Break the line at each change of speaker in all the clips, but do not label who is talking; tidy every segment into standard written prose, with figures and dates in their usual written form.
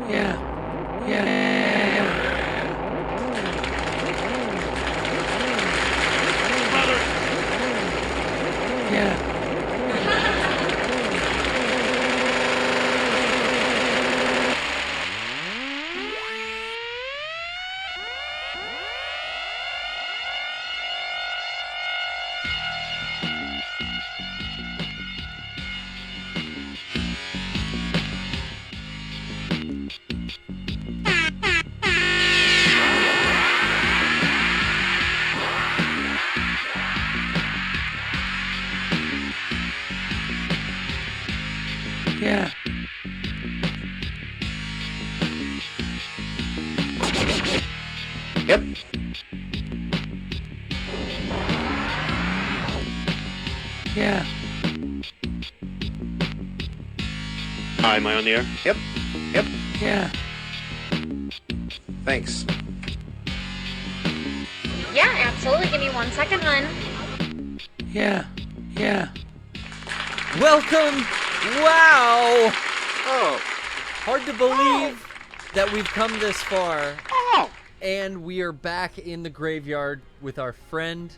Yeah. Yeah. Yeah. Yeah.
Yep.
Yeah.
Hi, am I on the air?
Yep. Yep.
Yeah.
Thanks.
Yeah, absolutely. Give me 1 second, hun.
Yeah. Yeah.
Welcome! Wow!
Oh.
Hard to believe that we've come this far.
Oh.
And we are back in the graveyard with our friend,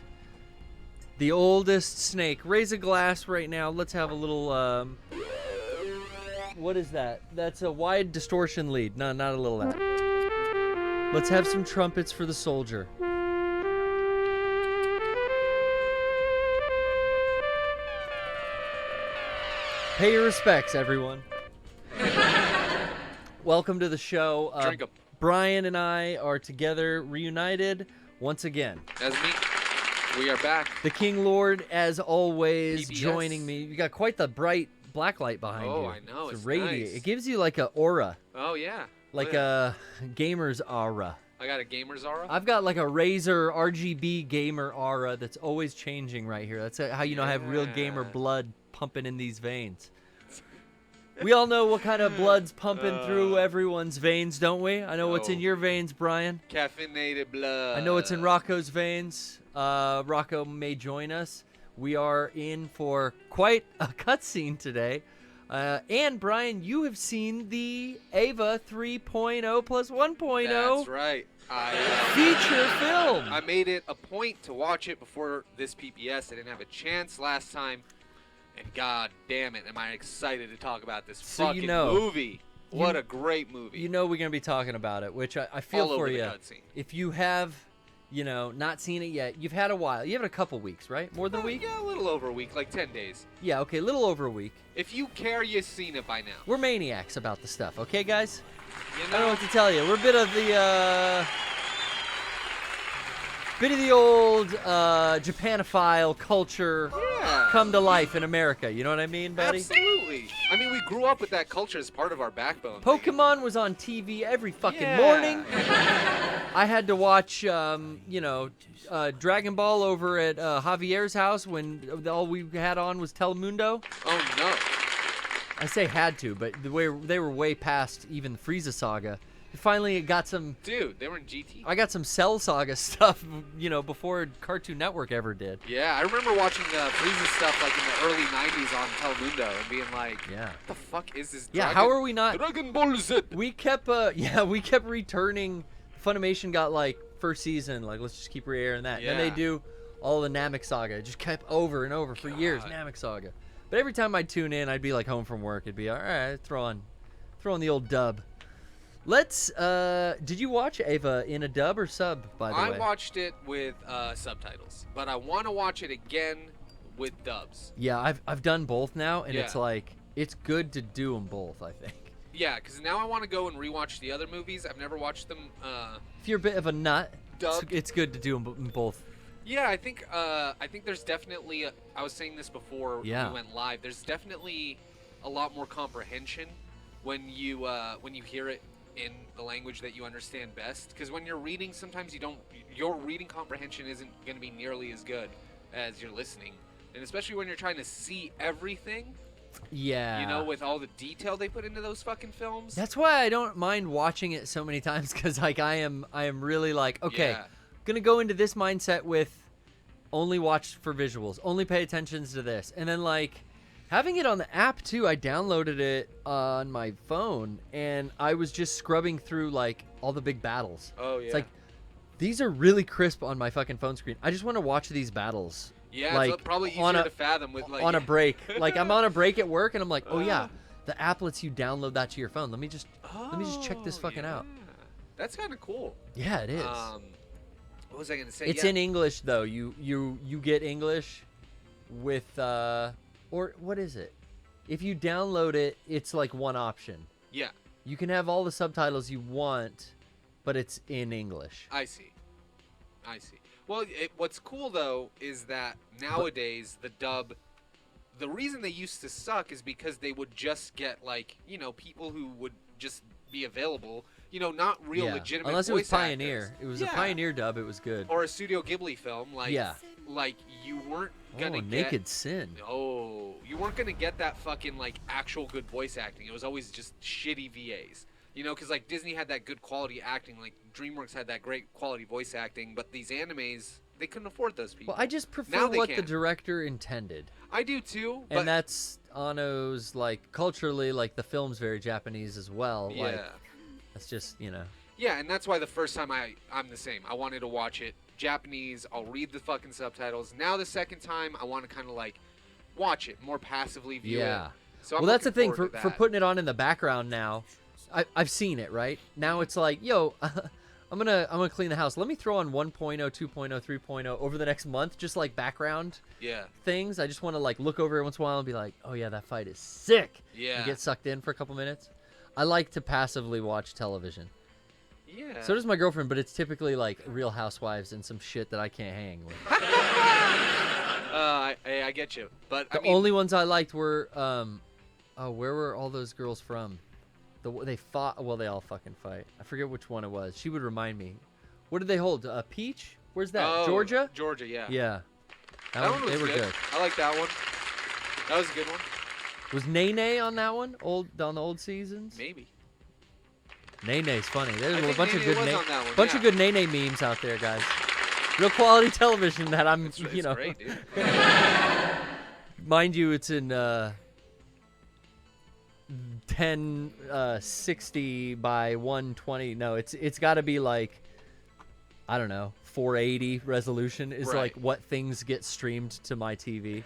the oldest snake. Raise a glass right now. Let's have a little, what is that? That's a wide distortion lead. No, not a little that. Let's have some trumpets for the soldier. Pay your respects, everyone. Welcome to the show.
Drink 'em.
Brian and I are together, reunited once again.
That's me. We are back.
The King Lord, as always,
PBS.
joining me. You got quite the bright black light behind you.
Oh, I know. It's
radiant.
nice.
It gives you like a aura,
Oh, yeah.
like
Oh, yeah.
a gamer's aura.
I got a gamer's aura.
I've got like a Razer RGB gamer aura that's always changing right here. That's how you know I have real gamer
Yeah.
blood pumping in these veins. We all know what kind of blood's pumping through everyone's veins, don't we? I know what's in
Oh.
your veins, Brian.
Caffeinated blood.
I know it's in Rocco's veins. Rocco may join us. We are in for quite a cutscene today. And Brian, you have seen the Ava 3.0 plus 1.0
That's right.
feature film.
I made it a point to watch it before this PPS. I didn't have a chance last time. And god damn it, am I excited to talk about this
So
fucking
you know-
movie. What a great movie.
You know we're going to be talking about it, which I feel
All
for
over
you.
the cutscene.
If you have, not seen it yet, you've had a while. You have it a couple weeks, right? More than a week?
Yeah, a little over a week, like 10 days.
Yeah, okay, a little over a week.
If you care, you've seen it by now.
We're maniacs about the stuff, okay, guys?
You
I don't know
know,
what to tell you. We're a bit of the old Japanophile culture
yeah.
come to life in America. You know what I mean, buddy?
Absolutely. I mean, we grew up with that culture as part of our backbone.
Pokemon was on TV every fucking
Yeah.
morning. I had to watch, Dragon Ball over at Javier's house when all we had on was Telemundo.
Oh, no.
I say had to, but they were way past even the Frieza saga. Finally, got some.
Dude, they were in GT.
I got some Cell Saga stuff, before Cartoon Network ever did.
Yeah, I remember watching Frieza stuff like in the early 90s on Telemundo and being like,
Yeah.
what the fuck is this?
Yeah, how are we not?
Dragon Ball Z.
We kept, we kept returning. Funimation got like first season, like let's just keep re-airing that.
Yeah.
Then they do all the Namek Saga. It just kept over and over for years, Namek Saga. But every time I'd tune in, I'd be like home from work. It'd be all right, throw on the old dub. Let's. Did you watch Ava in a dub or sub? By the way,
I watched it with subtitles, but I want to watch it again with dubs.
Yeah, I've done both now, and it's
Yeah.
like it's good to do them both. I think.
Yeah, because now I want to go and rewatch the other movies. I've never watched them.
If you're a bit of a nut,
Dubbed.
it's good to do them both.
Yeah, I think there's definitely. I was saying this before
Yeah.
we went live. There's definitely a lot more comprehension when you hear it in the language that you understand best. Because when you're reading, sometimes your reading comprehension isn't going to be nearly as good as your listening, and especially when you're trying to see everything.
Yeah.
With all the detail they put into those fucking films.
That's why I don't mind watching it so many times, because like I am really like, okay,
Yeah.
gonna go into this mindset with only watch for visuals, only pay attention to this, and then like Having it on the app too, I downloaded it on my phone, and I was just scrubbing through like all the big battles.
Oh yeah.
It's like these are really crisp on my fucking phone screen. I just want to watch these battles.
Yeah,
like,
it's probably easier
on a-
to fathom with like
on a break. Like I'm on a break at work, and I'm like, oh yeah, the app lets you download that to your phone. Let me just check this fucking out.
That's kind of cool.
Yeah, it is.
What was I gonna say?
It's in English though. You get English with or what is it? If you download it, it's like one option.
Yeah.
You can have all the subtitles you want, but it's in English.
I see. Well, what's cool though is that nowadays the dub, the reason they used to suck is because they would just get like, you know, people who would just be available, you know, not real legitimate
unless it was
voice
Pioneer.
actors.
It was a Pioneer dub. It was good.
Or a Studio Ghibli film, like like you weren't gonna get
Naked Sin.
Oh, you weren't gonna get that fucking like actual good voice acting. It was always just shitty VAs. You know, because like Disney had that good quality acting, like DreamWorks had that great quality voice acting, but these animes, they couldn't afford those people.
Well, I just prefer
Now they
what the
can.
director intended.
I do too.
And
But
that's Ano's, like, culturally, like, the film's very Japanese as well.
yeah.
Like, that's just, you know.
Yeah, and that's why the first time I'm the same. I wanted to watch it Japanese. I'll read the fucking subtitles. Now the second time, I want to kind of like watch it more passively, view it. So
Well, that's the thing.
for
For putting it on in the background now, I've seen it, right? Now it's like, yo, I'm gonna clean the house. Let me throw on 1.0, 2.0, 3.0 over the next month, just like background things. I just want to like look over it once in a while and be like, oh yeah, that fight is sick.
Yeah.
And get sucked in for a couple minutes. I like to passively watch television.
Yeah.
So does my girlfriend, but it's typically like Real Housewives and some shit that I can't hang with.
I get you, but
The only ones I liked were, where were all those girls from? They fought. Well, they all fucking fight. I forget which one it was. She would remind me. What did they hold? Peach? Where's that?
Oh,
Georgia?
Georgia, yeah.
Yeah.
That one was
they were
good. I like that one. That was a good one.
Was Nene on that one? On the old seasons?
Maybe.
Nene's funny. There's
I
a
think
bunch of
Nene
good
was on that one,
bunch
yeah.
of good Nene memes out there, guys. Real quality television that I'm,
It's
you know.
great, dude.
Mind you, it's in 1060 by 120. No, it's got to be like, I don't know, 480 resolution is
Right.
like what things get streamed to my TV.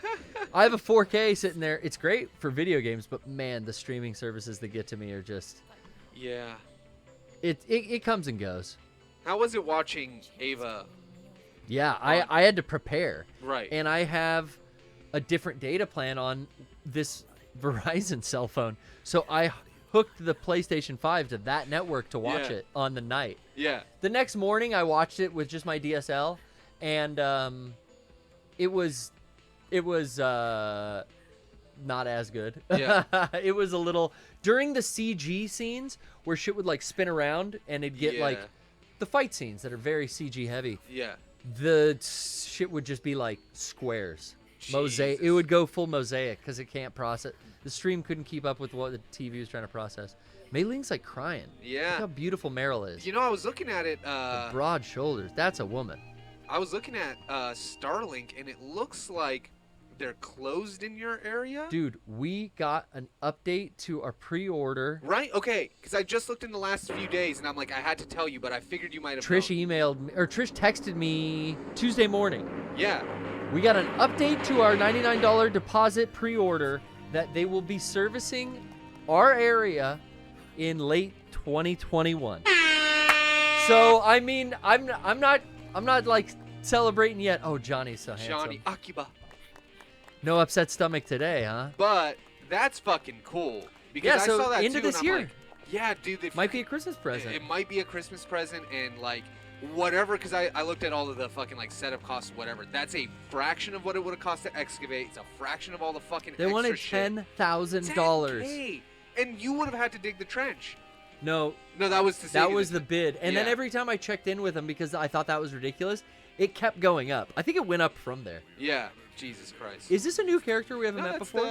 I have a 4K sitting there. It's great for video games, but man, the streaming services that get to me are just
Yeah.
it comes and goes.
How was it watching Ava?
Yeah, I had to prepare.
Right.
And I have a different data plan on this Verizon cell phone. So I hooked the PlayStation 5 to that network to watch
Yeah.
it on the night.
Yeah.
The next morning I watched it with just my DSL, and it was not as good.
Yeah.
It was a little during the CG scenes where shit would like spin around and it'd get like
Yeah.
the fight scenes that are very CG heavy.
Yeah.
The shit would just be like squares. Mosaic. It
Jesus.
would go full mosaic because it can't process. The stream couldn't keep up with what the TV was trying to process. Mei Ling's like crying.
Yeah.
Look how beautiful Meryl is.
You know, I was looking at it.
The broad shoulders. That's a woman.
I was looking at Starlink, and it looks like they're closed in your area.
Dude, we got an update to our pre-order.
Right? Okay. Because I just looked in the last few days, and I'm like, I had to tell you, but I figured you might have.
Trish
known.
emailed me, or Trish texted me Tuesday morning.
Yeah.
We got an update to our $99 deposit pre-order that they will be servicing our area in late 2021. So I mean, I'm not like celebrating yet. Oh, Johnny's so handsome.
Johnny Akiba.
No upset stomach today, huh?
But that's fucking cool. Because
Yeah,
I
so
saw that
into
too,
this
and I'm
year.
like, yeah, dude. They
Might be a Christmas present.
It might be a Christmas present, and like whatever. Because I looked at all of the fucking like setup costs, whatever. That's a fraction of what it would have cost to excavate. It's a fraction of all the fucking.
They
extra
wanted
shit.
$10,000.
$10K. And you would have had to dig the trench.
No,
No, that was to say
that was the bid. And then
Yeah.
every time I checked in with them because I thought that was ridiculous, it kept going up. I think it went up from there.
Yeah, Jesus Christ.
Is this a new character we haven't
No,
met
that's
before?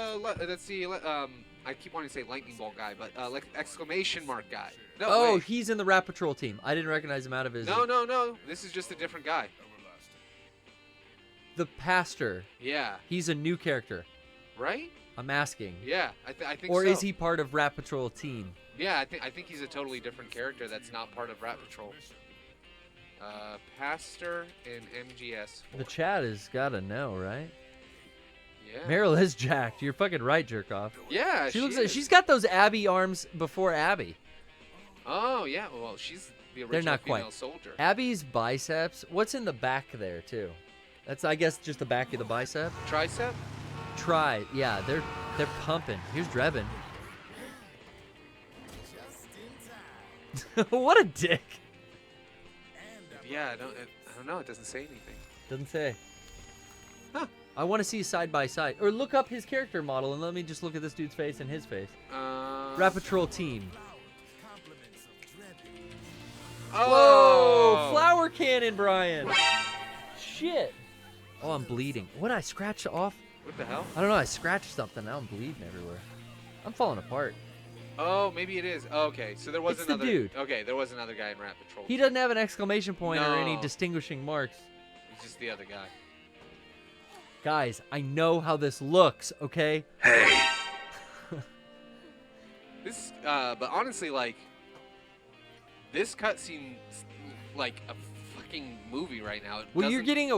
that's the I keep wanting to say lightning bolt guy, but like exclamation mark guy. No,
Oh,
wait.
he's in the Rat Patrol team. I didn't recognize him out of his.
No. This is just a different guy.
The pastor.
Yeah.
He's a new character.
Right?
I'm asking.
Yeah, I think
Or
so.
is he part of Rat Patrol team?
Yeah, I think he's a totally different character that's not part of Rat Patrol. Pastor in MGS.
The chat has got to know, right?
Yeah.
Meryl is jacked. You're fucking right, jerk off.
Yeah,
She looks
is.
like she's got those Abby arms before Abby.
Oh yeah, well she's the original
They're not
female
quite.
soldier.
Abby's biceps. What's in the back there too? That's I guess just the back of the bicep.
Tricep?
Yeah, they're pumping. Here's Drebin. What a dick.
Yeah, I don't know. It doesn't say anything.
Doesn't say.
Huh.
I want to see side by side. Or look up his character model and let me just look at this dude's face and his face. Rat Patrol team.
Oh!
Whoa! Flower cannon, Bryan. Shit. Oh, I'm bleeding. What, I scratched off?
What the hell?
I don't know. I scratched something. Now I'm bleeding everywhere. I'm falling apart.
Oh, maybe it is. Oh, okay, so there was
It's the
another
dude.
Okay, there was another guy in Rat Patrol.
He doesn't have an exclamation point or any
No.
distinguishing marks.
He's just the other guy.
Guys, I know how this looks, okay?
This, but honestly, like, this cutscene, like a fucking movie right now. It
Well, you're
doesn't-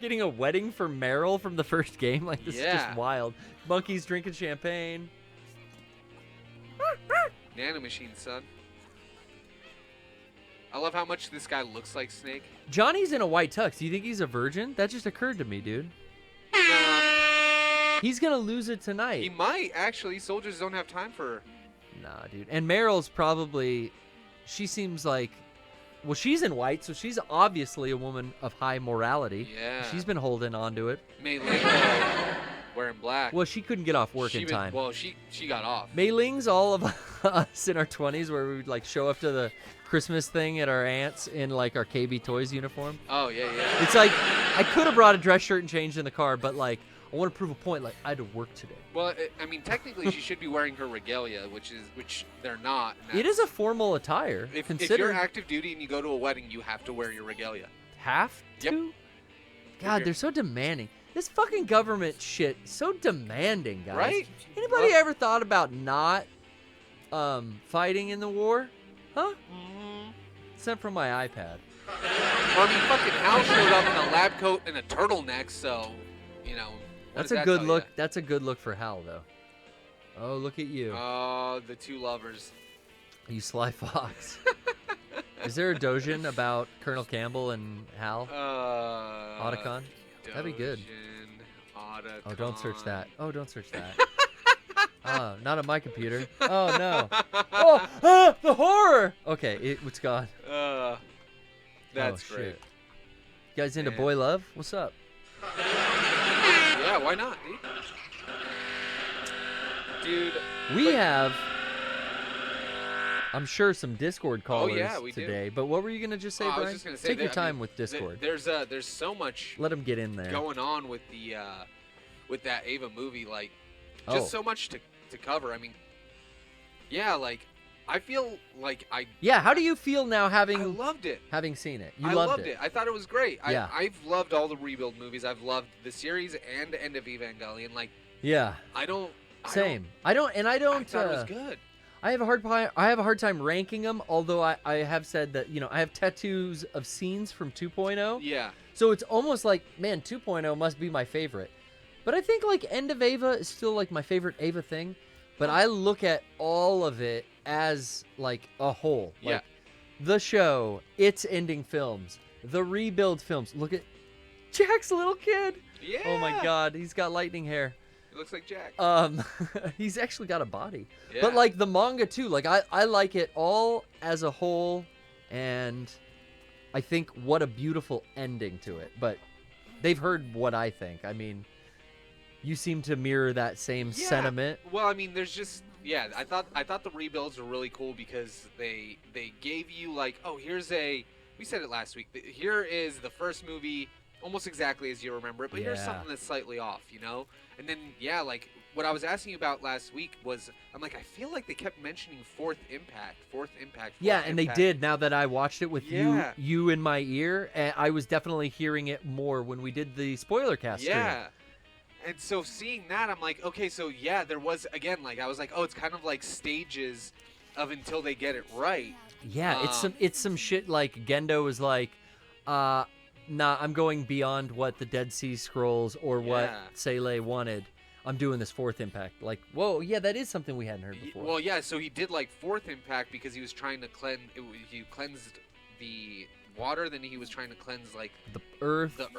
getting a wedding for Meryl from the first game. Like this is
Yeah.
just wild. Monkeys drinking champagne.
Nanomachine, son. I love how much this guy looks like Snake.
Johnny's in a white tux. Do you think he's a virgin? That just occurred to me, dude. He's gonna lose it tonight.
He might actually. Soldiers don't have time for.
Nah, dude. And Meryl's probably. She seems like. Well, she's in white, so she's obviously a woman of high morality.
Yeah.
She's been holding on to it.
Mei Ling wearing black.
Well, she couldn't get off work in time.
Well, she got off.
Mei Ling's all of us in our 20s where we would like show up to the Christmas thing at our aunt's in like our KB Toys uniform.
Oh yeah, yeah.
It's like I could have brought a dress shirt and changed in the car, but like I want to prove a point. Like I had to work today.
Well, I mean, technically, she should be wearing her regalia, which they're not. and
It is a formal attire.
If
Consider
you're active duty and you go to a wedding, you have to wear your regalia.
have
Yep.
to. God, they're so demanding. This fucking government shit, so demanding, guys.
Right?
Anybody ever thought about not fighting in the war? Huh?
Mm-hmm.
Except for my iPad.
Well, I mean, fucking Hal showed up in a lab coat and a turtleneck, so you know. what
That's
does
a
that
good
tell
look.
ya?
That's a good look for Hal, though. Oh, look at you.
Oh, the two lovers.
You sly fox. Is there a Dojin about Colonel Campbell and Hal? Otacon? That'd be good.
Otacon.
Oh, don't search that. Oh, don't search that. Not on my computer. Oh, no. Oh, the horror! Okay, it's gone.
That's
Oh,
great.
shit. You guys into
Man.
boy love? What's up?
Yeah, why not, dude?
We have, I'm sure, some Discord callers
yeah, we do.
today. But what were you gonna just say,
Oh, I
Brian?
was just gonna say,
Take your
I
time
mean,
with Discord.
There's so much
Let them get in there.
going on with the with that Ava movie, like just so much to cover. I mean, yeah, like I feel like
Yeah, how do you feel now
I
having
loved it.
seen it? You
I
loved
it. I thought it was great.
Yeah.
I've loved all the rebuild movies. I've loved the series and End of Evangelion. Like
Yeah. Same. I don't.
I thought it was good.
I have a hard time ranking them. Although I have said that I have tattoos of scenes from 2.0.
Yeah.
So it's almost like, man, 2.0 must be my favorite. But I think like End of Ava is still like my favorite Ava thing. But I look at all of it as like a whole.
Yeah.
Like the show, its ending films, the rebuild films. Look at Jack's little kid.
Yeah.
Oh my God, he's got lightning hair.
It looks like Jack.
He's actually got a body.
Yeah.
But like the manga too. Like I like it all as a whole, and I think what a beautiful ending to it. But they've heard what I think. I mean, you seem to mirror that same sentiment.
Well, I mean, there's just I thought the rebuilds were really cool because they gave you like, oh, we said it last week. Here is the first movie almost exactly as you remember it, but here's
Yeah.
something that's slightly off, And then like what I was asking you about last week was I'm like I feel like they kept mentioning fourth impact.
Yeah, and they did. Now that I watched it with
Yeah.
you in my ear, and I was definitely hearing it more when we did the spoiler cast stream.
Yeah. And so seeing that, I'm like, okay, so yeah, there was again, like I was like, oh, it's kind of like stages of until they get it right.
Yeah, it's some shit like Gendo was like, nah, I'm going beyond what the Dead Sea Scrolls or what
Yeah.
Sele wanted. I'm doing this fourth impact. Like, whoa, yeah, that is something we hadn't heard before.
Well, yeah, so he did like fourth impact because he was trying to cleanse. He cleansed the water, then he was trying to cleanse like
the earth,
but-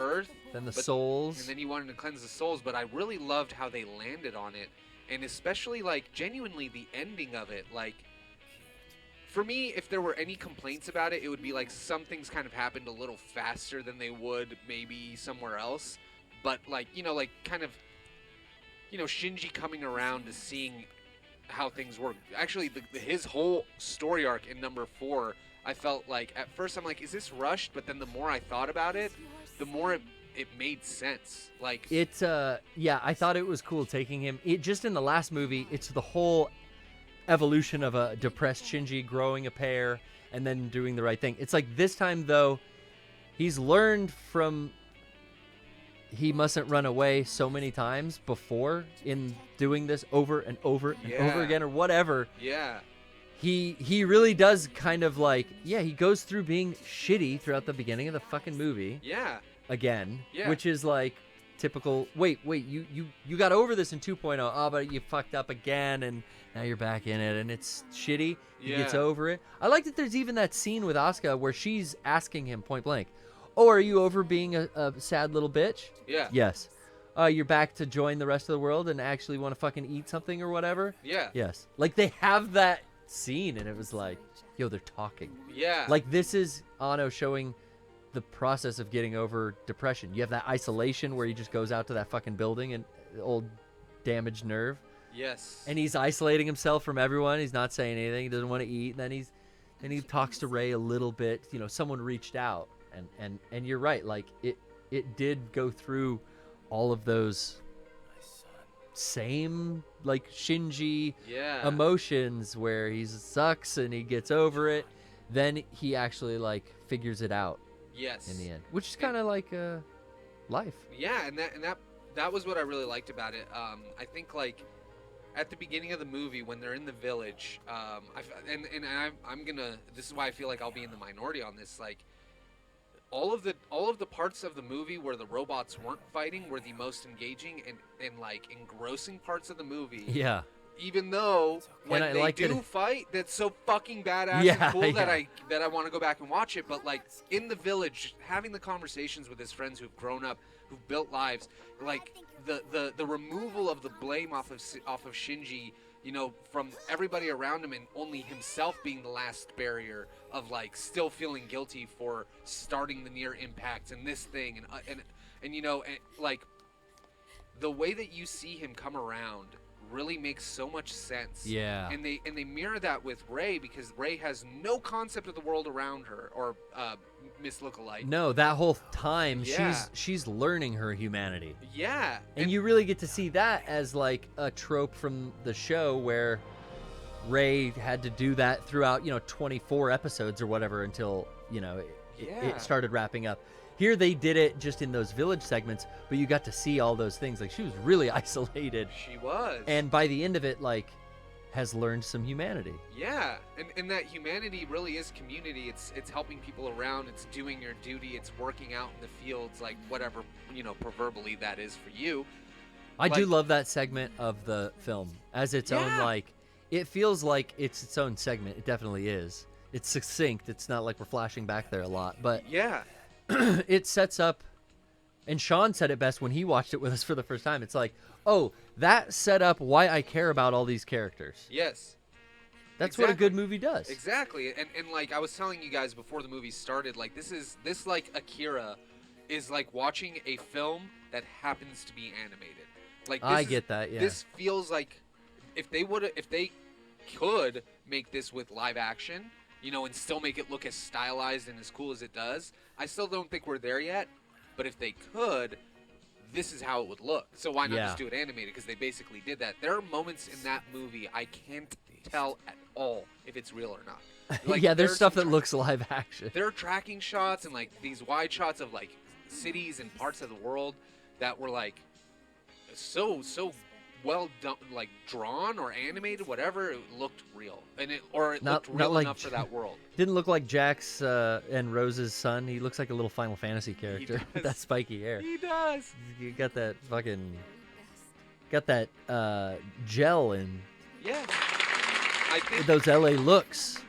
then the souls.
and then he wanted to cleanse the souls. But I really loved how they landed on it, and especially like genuinely the ending of it. Like, for me, if there were any complaints about it, it would be like some things kind of happened a little faster than they would maybe somewhere else. But like, you know, like kind of, you know, Shinji coming around to seeing how things work. Actually, his whole story arc in number 4, I felt like at first I'm like, is this rushed? But then the more I thought about it, the more it made sense. Like
It's yeah, I thought it was cool taking him. It just in the last movie, it's the whole evolution of a depressed Shinji growing a pair and then doing the right thing. It's like this time though, he's learned from he mustn't run away so many times before in doing this over and over and over
Yeah.
again or whatever.
yeah,
He really does kind of like, yeah, he goes through being shitty throughout the beginning of the fucking movie
yeah,
again,
Yeah.
which is like typical. Wait, you got over this in 2.0. Oh, but you fucked up again, and now you're back in it, and it's shitty. He gets
Yeah.
over it. I like that there's even that scene with Asuka where she's asking him point blank, "Oh, are you over being a sad little bitch?"
yeah,
Yes. You're back to join the rest of the world and actually want to fucking eat something or whatever?
yeah,
Yes. Like they have that scene, and it was like, yo, they're talking.
yeah.
Like this is Ano showing the process of getting over depression. You have that isolation where he just goes out to that fucking building and old damaged nerve,
yes,
and he's isolating himself from everyone. He's not saying anything. He doesn't want to eat. And then he talks to Ray a little bit. You know, someone reached out, and you're right. Like it did go through all of those same like Shinji
yeah,
emotions where he sucks and he gets over it. Then he actually like figures it out
yes.
in the end, which is kind of like life.
Yeah, and that was what I really liked about it. I think like at the beginning of the movie when they're in the village, I'm gonna. This is why I feel like I'll be in the minority on this. Like all of the parts of the movie where the robots weren't fighting were the most engaging and like engrossing parts of the movie.
Yeah.
Even though when
I
they
like that
do
it-
fight, that's so fucking badass
Yeah,
and cool that
yeah.
I want to go back and watch it. But like in the village, having the conversations with his friends who've grown up, who've built lives, like the removal of the blame off of Shinji, you know, from everybody around him and only himself being the last barrier of like still feeling guilty for starting the near impact and this thing and you know and, like the way that you see him come around really makes so much sense.
Yeah.
And they mirror that with Ray because Ray has no concept of the world around her or Miss Lookalike.
No, that whole time
Yeah.
she's learning her humanity.
Yeah.
And you really get to see that as like a trope from the show where Ray had to do that throughout, 24 episodes or whatever until,
Yeah.
it started wrapping up. Here they did it just in those village segments, but you got to see all those things. Like she was really isolated.
She was.
And by the end of it, like, has learned some humanity.
Yeah, and that humanity really is community. It's helping people around. It's doing your duty. It's working out in the fields, like whatever proverbially that is for you.
I do
Like-
love that segment of the film as its own,
Yeah.
like, it feels like it's its own segment. It definitely is. It's succinct. It's not like we're flashing back there a lot, but
Yeah,
it sets up, and Sean said it best when he watched it with us for the first time. It's like, oh, that set up why I care about all these characters.
yes,
That's what a
exactly.
good movie does.
exactly. And like I was telling you guys before the movie started, like this like Akira is like watching a film that happens to be animated. Like
I get that, yeah.
This feels like if they could make this with live action, and still make it look as stylized and as cool as it does. I still don't think we're there yet, but if they could, this is how it would look. So why not
Yeah.
just do it animated? Because they basically did that. There are moments in that movie I can't tell at all if it's real or not. Like,
yeah, there's stuff
some
that looks live action.
there are tracking shots and like these wide shots of like cities and parts of the world that were like, so well done, like drawn or animated, whatever. It looked real, and it looked real
like
enough for that world.
Didn't look like Jack's and Rose's son. He looks like a little Final Fantasy character with that spiky hair.
He does.
You got that gel in
Yeah. I think
those LA looks.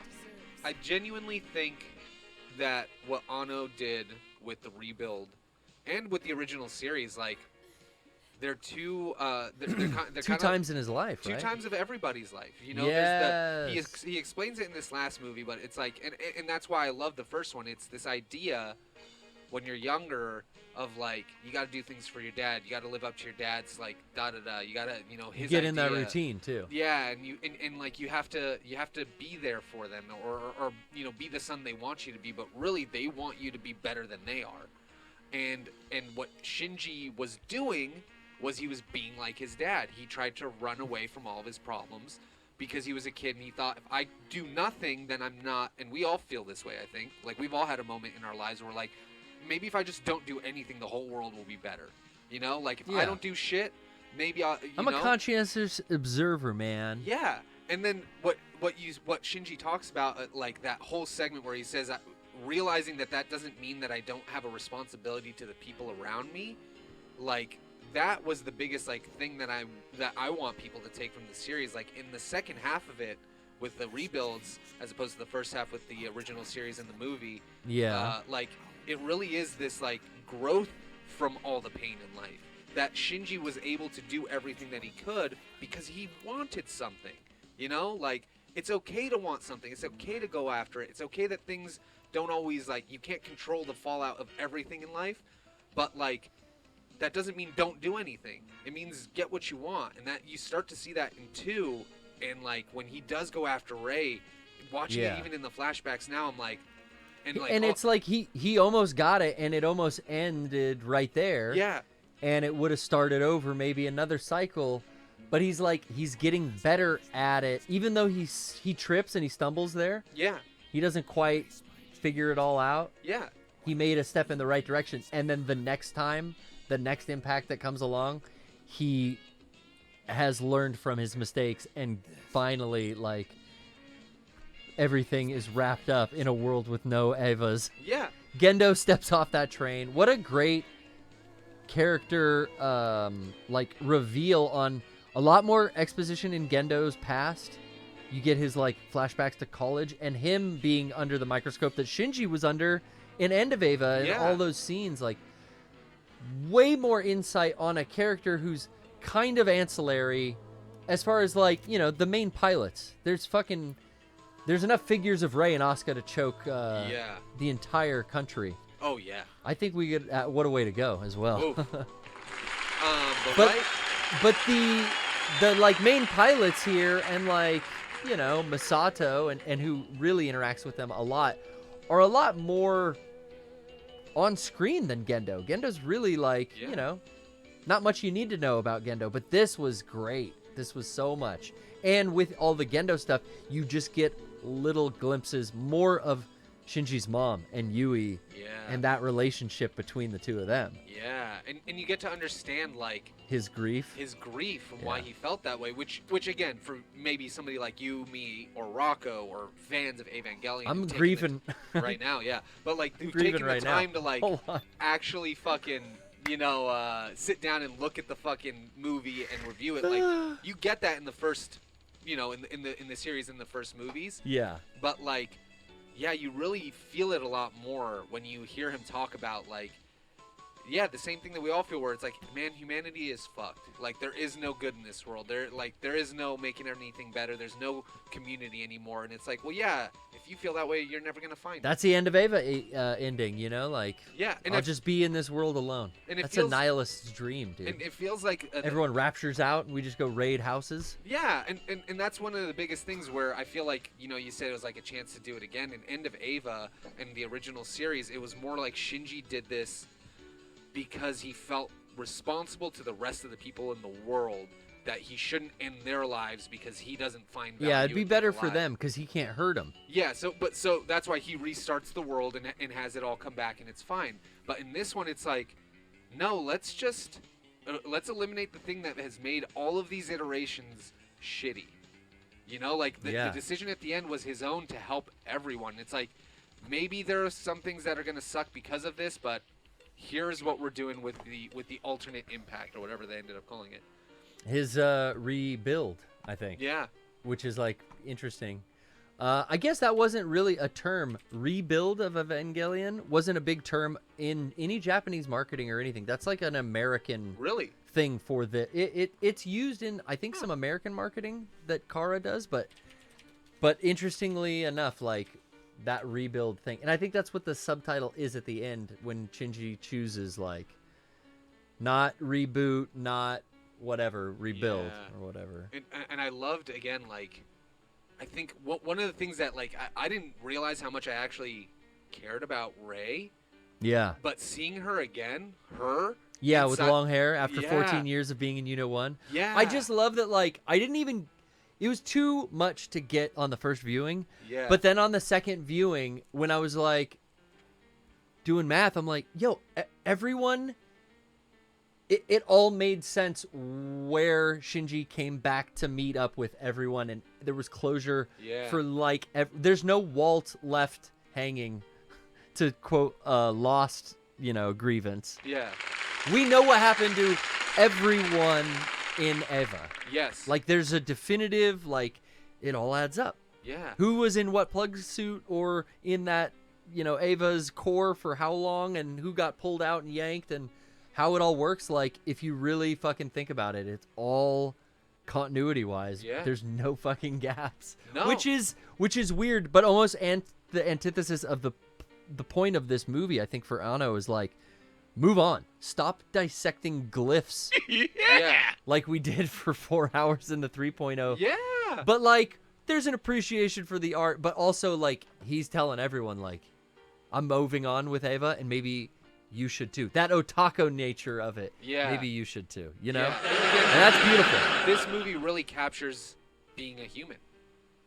I genuinely think that what Anno did with the rebuild and with the original series, like, they're two. They're
Two
kind
times in his life,
two
right?
times of everybody's life. You know,
Yes.
he explains it in this last movie, but it's like, and that's why I love the first one. It's this idea when you're younger of like, you got to do things for your dad. You got to live up to your dad's like da da da. You got to, you know, his
Get in that
idea.
routine too.
Yeah, and and like you have to be there for them, or you know, be the son they want you to be, but really they want you to be better than they are. And what Shinji was doing was he was being like his dad. He tried to run away from all of his problems because he was a kid and he thought, if I do nothing, then I'm not. And we all feel this way, I think. Like, we've all had a moment in our lives where we're like, maybe if I just don't do anything, the whole world will be better. You know, like if I don't do shit, maybe
I'm a conscientious observer, man.
Yeah, and then what Shinji talks about, like that whole segment where he says, realizing that doesn't mean that I don't have a responsibility to the people around me, like that was the biggest like thing that I want people to take from the series. Like in the second half of it, with the rebuilds, as opposed to the first half with the original series and the movie.
Yeah.
Like it really is this like growth from all the pain in life. That Shinji was able to do everything that he could because he wanted something. You know, like it's okay to want something. It's okay to go after it. It's okay that things don't always like, you can't control the fallout of everything in life, but like that doesn't mean don't do anything. It means get what you want, and that you start to see that in 2. And like when he does go after Rey, watching it even in the flashbacks now, I'm like, and
it's like he almost got it, and it almost ended right there.
Yeah.
And it would have started over, maybe another cycle, but he's getting better at it, even though he trips and he stumbles there.
Yeah.
He doesn't quite figure it all out.
Yeah.
He made a step in the right direction, and then the next time, the next impact that comes along, he has learned from his mistakes, and finally, like, everything is wrapped up in a world with no Evas.
Yeah.
Gendo steps off that train. What a great character, like, reveal on a lot more exposition in Gendo's past. You get his, like, flashbacks to college and him being under the microscope that Shinji was under in End of Eva, and all those scenes, like, way more insight on a character who's kind of ancillary as far as, like, you know, the main pilots. There's enough figures of Rey and Asuka to choke the entire country.
Oh yeah.
I think we could. What a way to go as well.
But
the like main pilots here, and like, you know, Masato and who really interacts with them a lot, are a lot more on screen than Gendo. Gendo's really like, you know, not much you need to know about Gendo, but this was great. This was so much. And with all the Gendo stuff, you just get little glimpses more of Shinji's mom and Yui, and that relationship between the two of them.
Yeah, and you get to understand like
his grief
and why he felt that way, which again, for maybe somebody like you, me, or Rocco, or fans of Evangelion,
I'm grieving
right now, but like who've
grieving
taken
right
the time
now.
to like actually fucking, you know, sit down and look at the fucking movie and review it. Like you get that in the first, you know, in the series, in the first movies.
Yeah.
But like, yeah, you really feel it a lot more when you hear him talk about like, the same thing that we all feel, where it's like, man, humanity is fucked. Like there is no good in this world. There is no making anything better. There's no community anymore. And it's like, well, yeah, if you feel that way, you're never gonna find it.
That's the End of Eva ending, you know, like,
and
I'll just be in this world alone.
And
that's a nihilist's dream, dude.
And it feels like
everyone raptures out and we just go raid houses.
Yeah, and that's one of the biggest things where I feel like, you know, you said it was like a chance to do it again. In End of Eva and the original series, it was more like Shinji did this because he felt responsible to the rest of the people in the world, that he shouldn't end their lives because he doesn't find value.
Yeah, it'd be better for them because he can't hurt them.
Yeah, so that's why he restarts the world and has it all come back and it's fine. But in this one, it's like, no, let's just let's eliminate the thing that has made all of these iterations shitty. You know, like the decision at the end was his own to help everyone. It's like maybe there are some things that are gonna suck because of this, but here's what we're doing with the alternate impact or whatever they ended up calling it.
His rebuild, I think.
Yeah.
Which is like interesting. I guess that wasn't really a term. Rebuild of Evangelion wasn't a big term in any Japanese marketing or anything. That's like an American thing for the it's used in I think some American marketing that Kara does, but interestingly enough, like that rebuild thing. And I think that's what the subtitle is at the end when Shinji chooses like not reboot, not whatever, rebuild or whatever.
And I loved again, like I think one of the things that like I didn't realize how much I actually cared about Rei. Yeah. But seeing her again,
yeah, with long hair after 14 years of being in Unit 1.
Yeah.
I just love that, like, I didn't even... It was too much to get on the first viewing.
Yeah.
But then on the second viewing, when I was, like, doing math, I'm like, yo, everyone... It all made sense where Shinji came back to meet up with everyone, and there was closure for, like... There's no Walt left hanging, to quote, lost, grievance.
Yeah.
We know what happened to everyone in Eva.
Yes.
Like, there's a definitive, like, it all adds up.
Yeah.
Who was in what plug suit or in that, Eva's core for how long, and who got pulled out and yanked, and how it all works. Like, if you really fucking think about it, it's all continuity-wise.
Yeah.
There's no fucking gaps.
No.
Which is weird, but almost the antithesis of the point of this movie, I think, for Anno is, like, move on. Stop dissecting glyphs.
Yeah.
Like we did for 4 hours in the 3.0.
Yeah.
But, like, there's an appreciation for the art, but also, like, he's telling everyone, like, I'm moving on with Eva, and maybe you should too. That otaku nature of it.
Yeah.
Maybe you should too,
Yeah.
And that's beautiful.
This movie really captures being a human.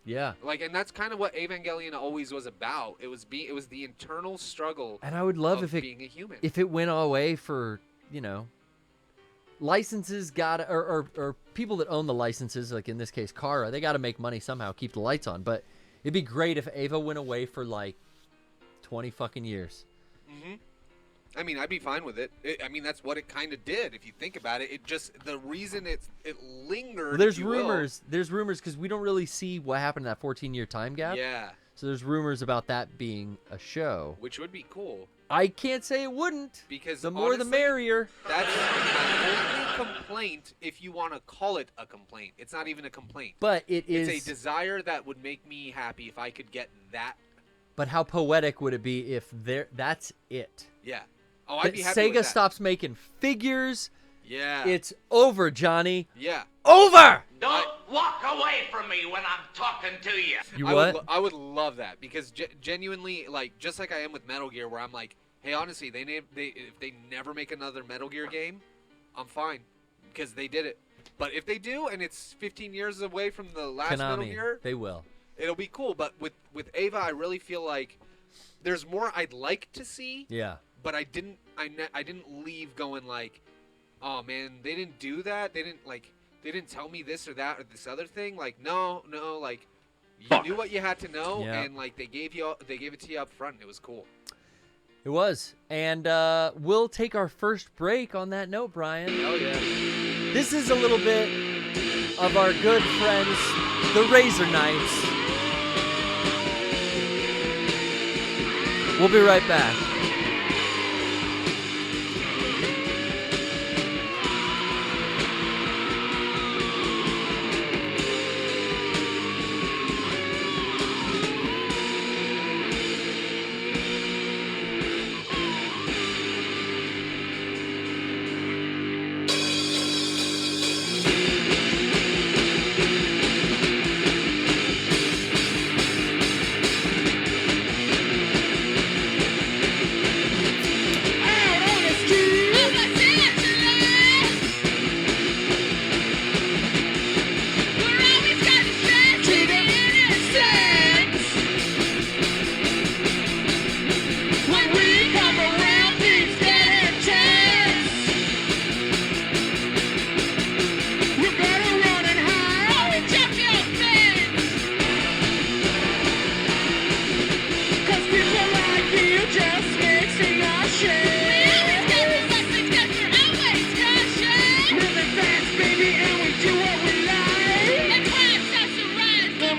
Yeah.
Like, and that's kind of what Evangelion always was about. It was the internal struggle.
And I would love
of
if
being a human.
If it went away for, licenses or people that own the licenses, like in this case Kara, they got to make money somehow, keep the lights on. But it'd be great if Eva went away for like 20 fucking years.
Mhm. I mean, I'd be fine with it. I mean, that's what it kind of did. If you think about it, the reason it lingered.
Well, there's rumors. There's rumors because we don't really see what happened in that 14-year time gap.
Yeah.
So there's rumors about that being a show,
which would be cool.
I can't say it wouldn't.
Because
the more the merrier.
That's my only complaint, if you want to call it a complaint. It's not even a complaint.
But it's
a desire that would make me happy if I could get that.
But how poetic would it be if that's it?
Yeah. Oh, I'd be happy
Sega
with that.
stops making figures.
Yeah.
It's over, Johnny.
Yeah.
Over!
Don't walk away from me when I'm talking to you.
You what?
I would love that because genuinely, like, just like I am with Metal Gear, where I'm like, hey, honestly, if they never make another Metal Gear game, I'm fine because they did it. But if they do, and it's 15 years away from the last
Konami,
Metal Gear,
they will.
It'll be cool. But with Ava, I really feel like there's more I'd like to see.
Yeah.
But I didn't leave going like, oh man, they didn't do that. They didn't tell me this or that or this other thing. Like, no, like, you knew what you had to know, and like they gave it to you up front. It was cool.
It was, and we'll take our first break on that note, Brian.
Oh yeah.
This is a little bit of our good friends, the Razor Knights. We'll be right back.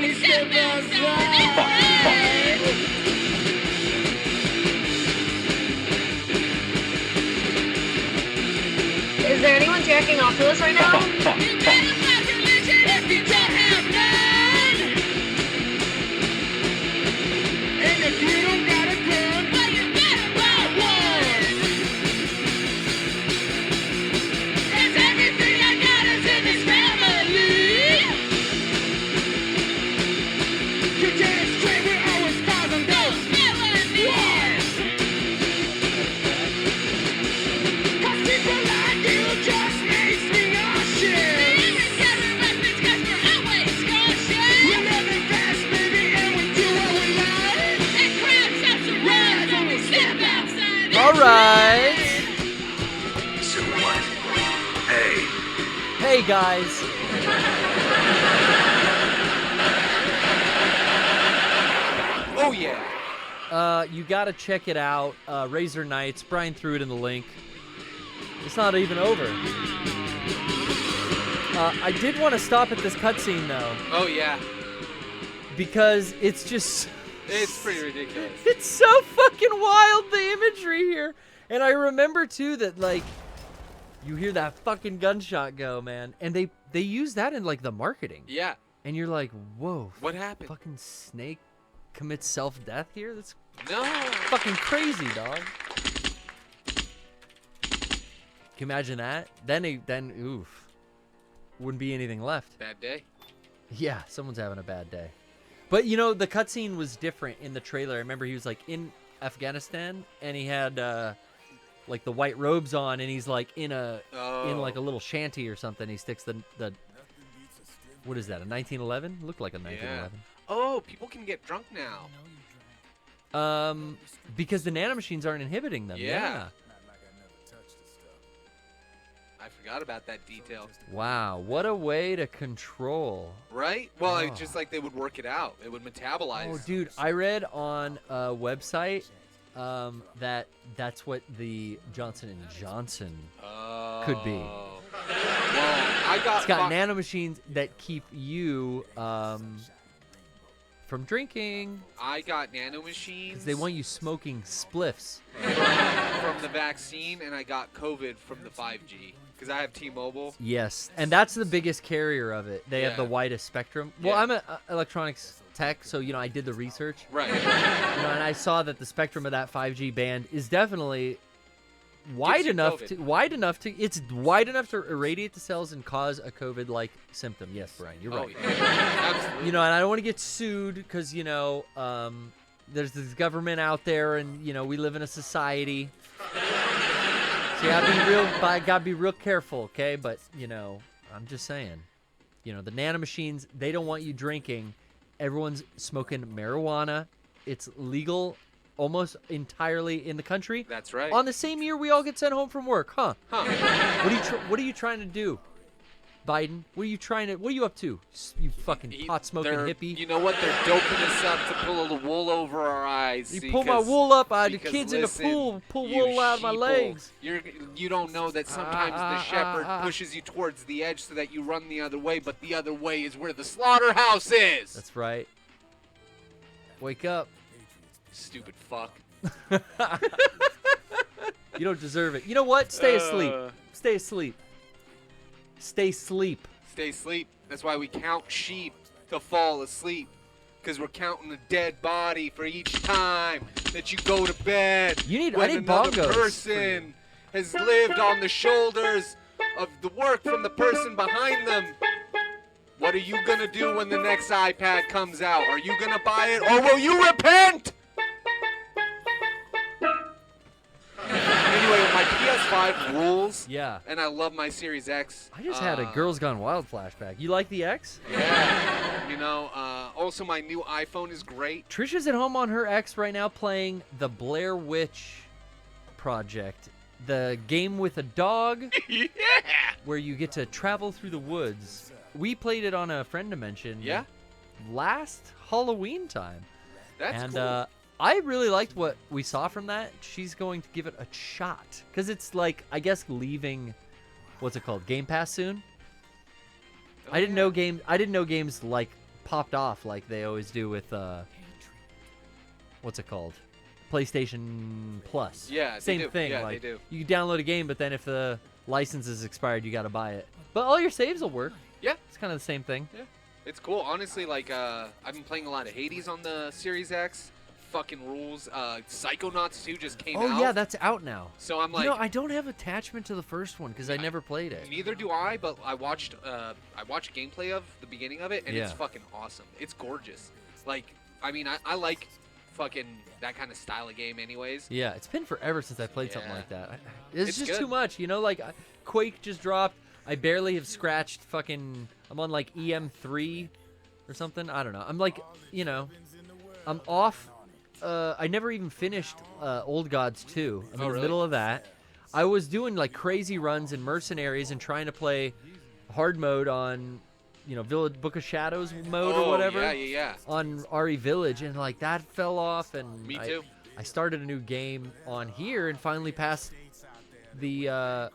Is there anyone jacking off to this right now?
All right.
So what? Hey.
Hey, guys.
Oh yeah.
You gotta check it out. Razor Knights. Brian threw it in the link. It's not even over. I did want to stop at this cutscene though,
Oh yeah.
because it's just.
It's pretty ridiculous.
It's so fucking wild, the imagery here. And I remember too that like you hear that fucking gunshot go, man, and they use that in like the marketing.
Yeah.
And you're like, whoa.
What happened?
Fucking Snake commits self-death here? That's
No.
fucking crazy, dog. Can you imagine that? Then oof. Wouldn't be anything left.
Bad day.
Yeah, someone's having a bad day. But you know, the cutscene was different in the trailer. I remember he was like in Afghanistan and he had like the white robes on and he's like in like a little shanty or something. He sticks the what is that? A 1911? Looked like a 1911.
Oh, people can get drunk now.
Because the nanomachines aren't inhibiting them.
Yeah. I forgot about that detail.
Wow, what a way to control.
Right? Well,
Oh.
just like they would work it out. It would metabolize.
Oh, dude, I read on a website that that's what the Johnson & Johnson could be.
Well, I got.
It's got nanomachines that keep you from drinking.
I got nanomachines.
'Cause they want you smoking spliffs.
from the vaccine, and I got COVID from the 5G because I have T-Mobile.
Yes, and that's the biggest carrier of it. They have
Yeah.
the widest spectrum. Well,
Yeah.
I'm an electronics tech, so you know I did the research.
Right.
You know, and I saw that the spectrum of that 5G band is definitely wide
you
enough
COVID.
it's wide enough to irradiate the cells and cause a COVID-like symptom. Yes, Brian, you're right.
Oh, yeah. Absolutely.
You know, and I don't want to get sued because you know there's this government out there, and you know we live in a society. So you gotta be real careful, okay? But you know, I'm just saying, you know, the nanomachines, they don't want you drinking. Everyone's smoking marijuana. It's legal almost entirely in the country.
That's right.
On the same year we all get sent home from work, huh?
Huh.
What are you trying to do, Biden? What are you up to? You fucking pot-smoking hippie.
You know what? They're doping us up to pull a little wool over our eyes.
You pull my wool up, the
because
kids
listen,
in the pool, pull
you
wool out of my
sheeple,
legs.
You don't know that sometimes the shepherd pushes you towards the edge so that you run the other way, but the other way is where the slaughterhouse is.
That's right. Wake up.
Stupid fuck.
You don't deserve it. You know what? Stay asleep. Stay asleep. Stay asleep.
Stay asleep. That's why we count sheep to fall asleep. Because we're counting a dead body for each time that you go to bed.
I need
when another
bongos
person has lived on the shoulders of the work from the person behind them. What are you going to do when the next iPad comes out? Are you going to buy it or will you repent? Anyway, my PS5 rules.
Yeah.
And I love my Series X.
I just had a Girls Gone Wild flashback. You like the X?
Yeah. You know, also my new iPhone is great.
Trisha's at home on her X right now playing the Blair Witch Project, the game with a dog.
Yeah.
Where you get to travel through the woods. We played it on a friend dimension.
Yeah.
Last Halloween time.
That's
cool. And I really liked what we saw from that. She's going to give it a shot because it's like, I guess, leaving, what's it called, Game Pass soon. I didn't know games like popped off like they always do with what's it called? PlayStation Plus.
Yeah, they
same
do.
thing.
Yeah,
like,
they do.
You download a game, but then if the license is expired, you got to buy it. But all your saves will work.
Yeah.
It's kind of the same thing.
Yeah, it's cool. Honestly, like I've been playing a lot of Hades on the Series X. Fucking rules. Psychonauts 2 just came out.
Oh yeah, that's out now.
So I'm like,
You know, I don't have attachment to the first one because I never played it.
neither do I. But I watched gameplay of the beginning of it, and it's
Yeah.
fucking awesome. It's gorgeous. Like, I mean, I like fucking that kind of style of game, anyways.
Yeah, it's been forever since I played something
Yeah.
like that. It's
It's
just
good.
too much, you know. Like Quake just dropped. I barely have scratched fucking. I'm on like EM3 or something. I don't know. I'm like, you know, I'm off. I never even finished Old Gods 2. I'm in the
really?
middle of that. I was doing like crazy runs in Mercenaries and trying to play hard mode on, you know, Village Book of Shadows mode or whatever.
Yeah.
On RE Village, and like that fell off, and
Me too.
I started a new game on here and finally passed the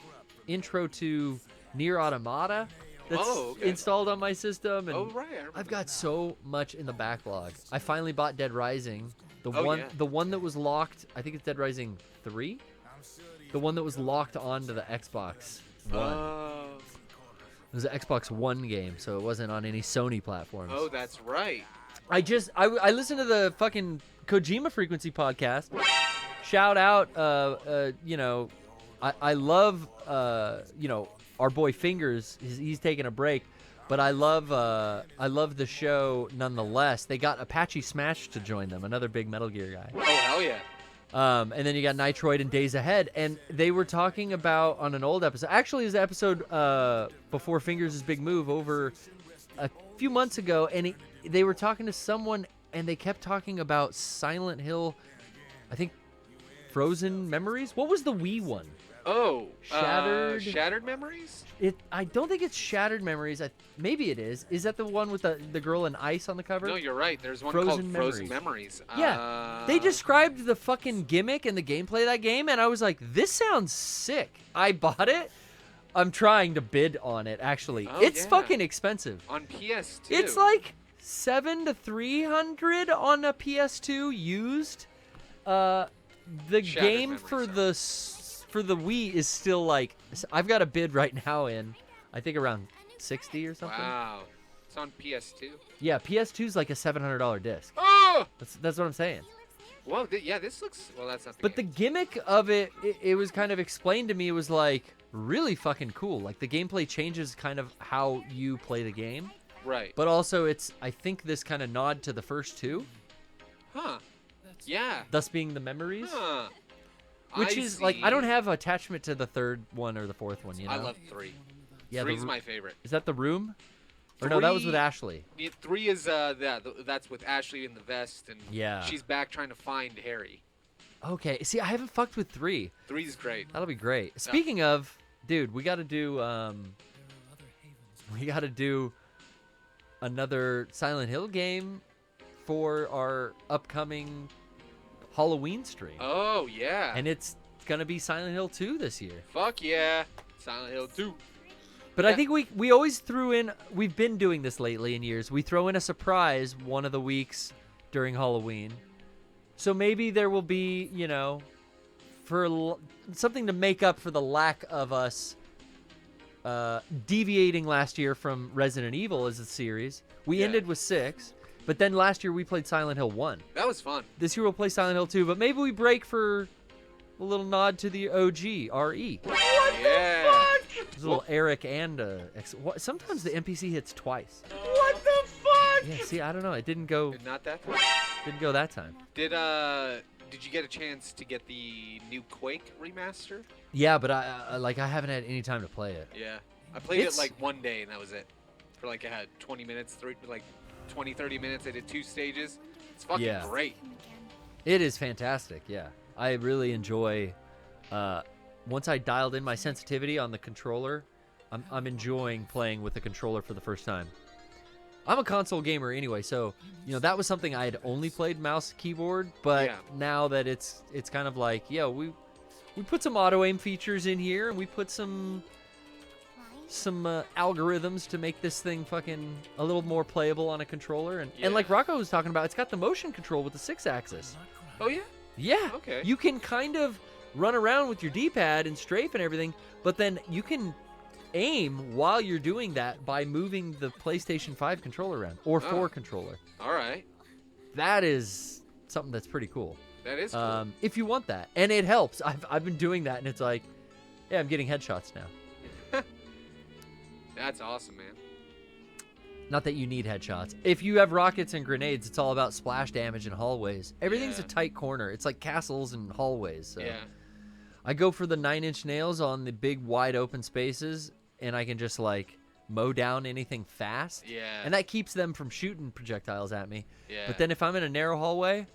intro to Nier Automata that's
okay.
installed on my system, and
Oh right. I remember
I've got so much in the backlog. I finally bought Dead Rising, the
Oh,
one
yeah.
the one that was locked. I think it's Dead Rising 3, the one that was locked onto the Xbox One. It was an Xbox One game, so it wasn't on any Sony platforms.
Oh, that's right.
I listened to the fucking Kojima Frequency podcast. Shout out, you know, I love, you know, our boy Fingers. He's taking a break, but I love the show nonetheless. They got Apache Smash to join them, another big Metal Gear guy.
Oh hell yeah.
And then you got Nitroid and Days Ahead, and they were talking about on an old episode. Actually, it was the episode before Fingers' big move over a few months ago, and they were talking to someone, and they kept talking about Silent Hill. I think Frozen Memories. What was the Wii one?
Oh,
Shattered
memories.
I don't think it's Shattered Memories. Maybe it is. Is that the one with the girl in ice on the cover?
No, you're right. There's one
Frozen
called Frozen Memories.
Yeah, they described the fucking gimmick and the gameplay of that game, and I was like, this sounds sick. I bought it. I'm trying to bid on it, actually.
Oh,
It's
yeah.
fucking expensive.
on PS2.
It's like $700 to $300 on a PS2 used. The
Shattered
game
Memories,
for the Wii is still like, I've got a bid right now in, I think around 60 or something.
Wow. It's on PS2.
Yeah, PS2's like a $700 disc.
Oh!
That's what I'm saying.
Well, yeah, this looks... Well, that's not the
But the
game.
gimmick of it, it was kind of explained to me. It was like really fucking cool. Like the gameplay changes kind of how you play the game,
Right.
but also it's, I think, this kind of nod to the first two,
Huh. Yeah.
thus being the memories.
Huh.
Which
I
is like,
see.
I don't have attachment to the third one or the fourth one. You know.
I love 3.
Yeah,
Three's my favorite.
Is that the room? Or no, that was with
3
Ashley.
3 is that's with Ashley in the vest, and
Yeah.
she's back trying to find Harry.
Okay. See, I haven't fucked with 3.
3's great.
That'll be great. Speaking of, dude, we got to do another Silent Hill game for our upcoming Halloween stream.
Oh yeah.
And it's going to be Silent Hill 2 this year.
Fuck yeah. Silent Hill 2.
But I
Yeah.
think we always threw in, we've been doing this lately in years. We throw in a surprise one of the weeks during Halloween. So maybe there will be, you know, something to make up for the lack of us deviating last year from Resident Evil as a series. We
Yeah.
ended with 6, but then last year we played Silent Hill 1.
That was fun.
This year we'll play Silent Hill 2, but maybe we break for a little nod to the OG, RE.
Yeah.
There's a little Eric and sometimes the NPC hits twice.
What the fuck?
Yeah, see, I don't know. It didn't go
Not that.
that time.
Did you get a chance to get the new Quake remaster?
Yeah, but I haven't had any time to play it.
Yeah. I played
It's-
it like one day and that was it. For like I had 20 minutes, 30 minutes. I did 2 stages. It's fucking
Yeah.
great.
It is fantastic. Yeah, I really enjoy. Once I dialed in my sensitivity on the controller, I'm enjoying playing with the controller for the first time. I'm a console gamer anyway, so you know that was something I had only played mouse keyboard. But
Yeah.
now that it's kind of like, we put some auto aim features in here, and we put some some algorithms to make this thing fucking a little more playable on a controller. And
Yeah.
like Rocco was talking about, it's got the motion control with the 6-axis.
Oh yeah.
Yeah.
Okay.
You can kind of run around with your D-pad and strafe and everything, but then you can aim while you're doing that by moving the PlayStation 5 controller around or 4 controller.
All right.
That is something that's pretty cool.
That is cool.
If you want that, and it helps. I've been doing that, and it's like, yeah, I'm getting headshots now.
That's awesome, man.
Not that you need headshots. If you have rockets and grenades, it's all about splash damage in hallways. Everything's a
Yeah.
tight corner. It's like castles and hallways. So.
Yeah.
I go for the 9-inch nails on the big, wide open spaces, and I can just like mow down anything fast.
Yeah.
And that keeps them from shooting projectiles at me.
Yeah.
But then if I'm in a narrow hallway,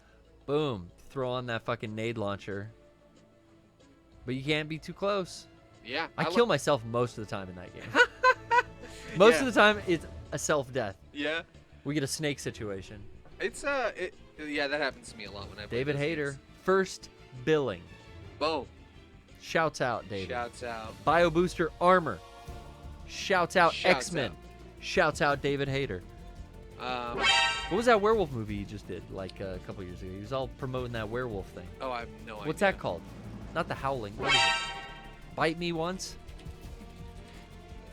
boom, throw on that fucking nade launcher. But you can't be too close.
Yeah.
I kill myself most of the time in that game. Most of the time, it's a self-death.
Yeah.
We get a snake situation.
It's yeah, that happens to me a lot when I play
David
those
Hayter,
games.
first billing.
Boom.
Shouts out, David.
Shouts out.
Bio Booster Armor. Shouts out,
Shouts
X-Men.
out.
Shouts out, David Hayter.
Um,
What was that werewolf movie you just did, like a couple years ago? He was all promoting that werewolf thing.
oh, I have no idea.
What's that called? Not The Howling. What is it? Bite Me Once?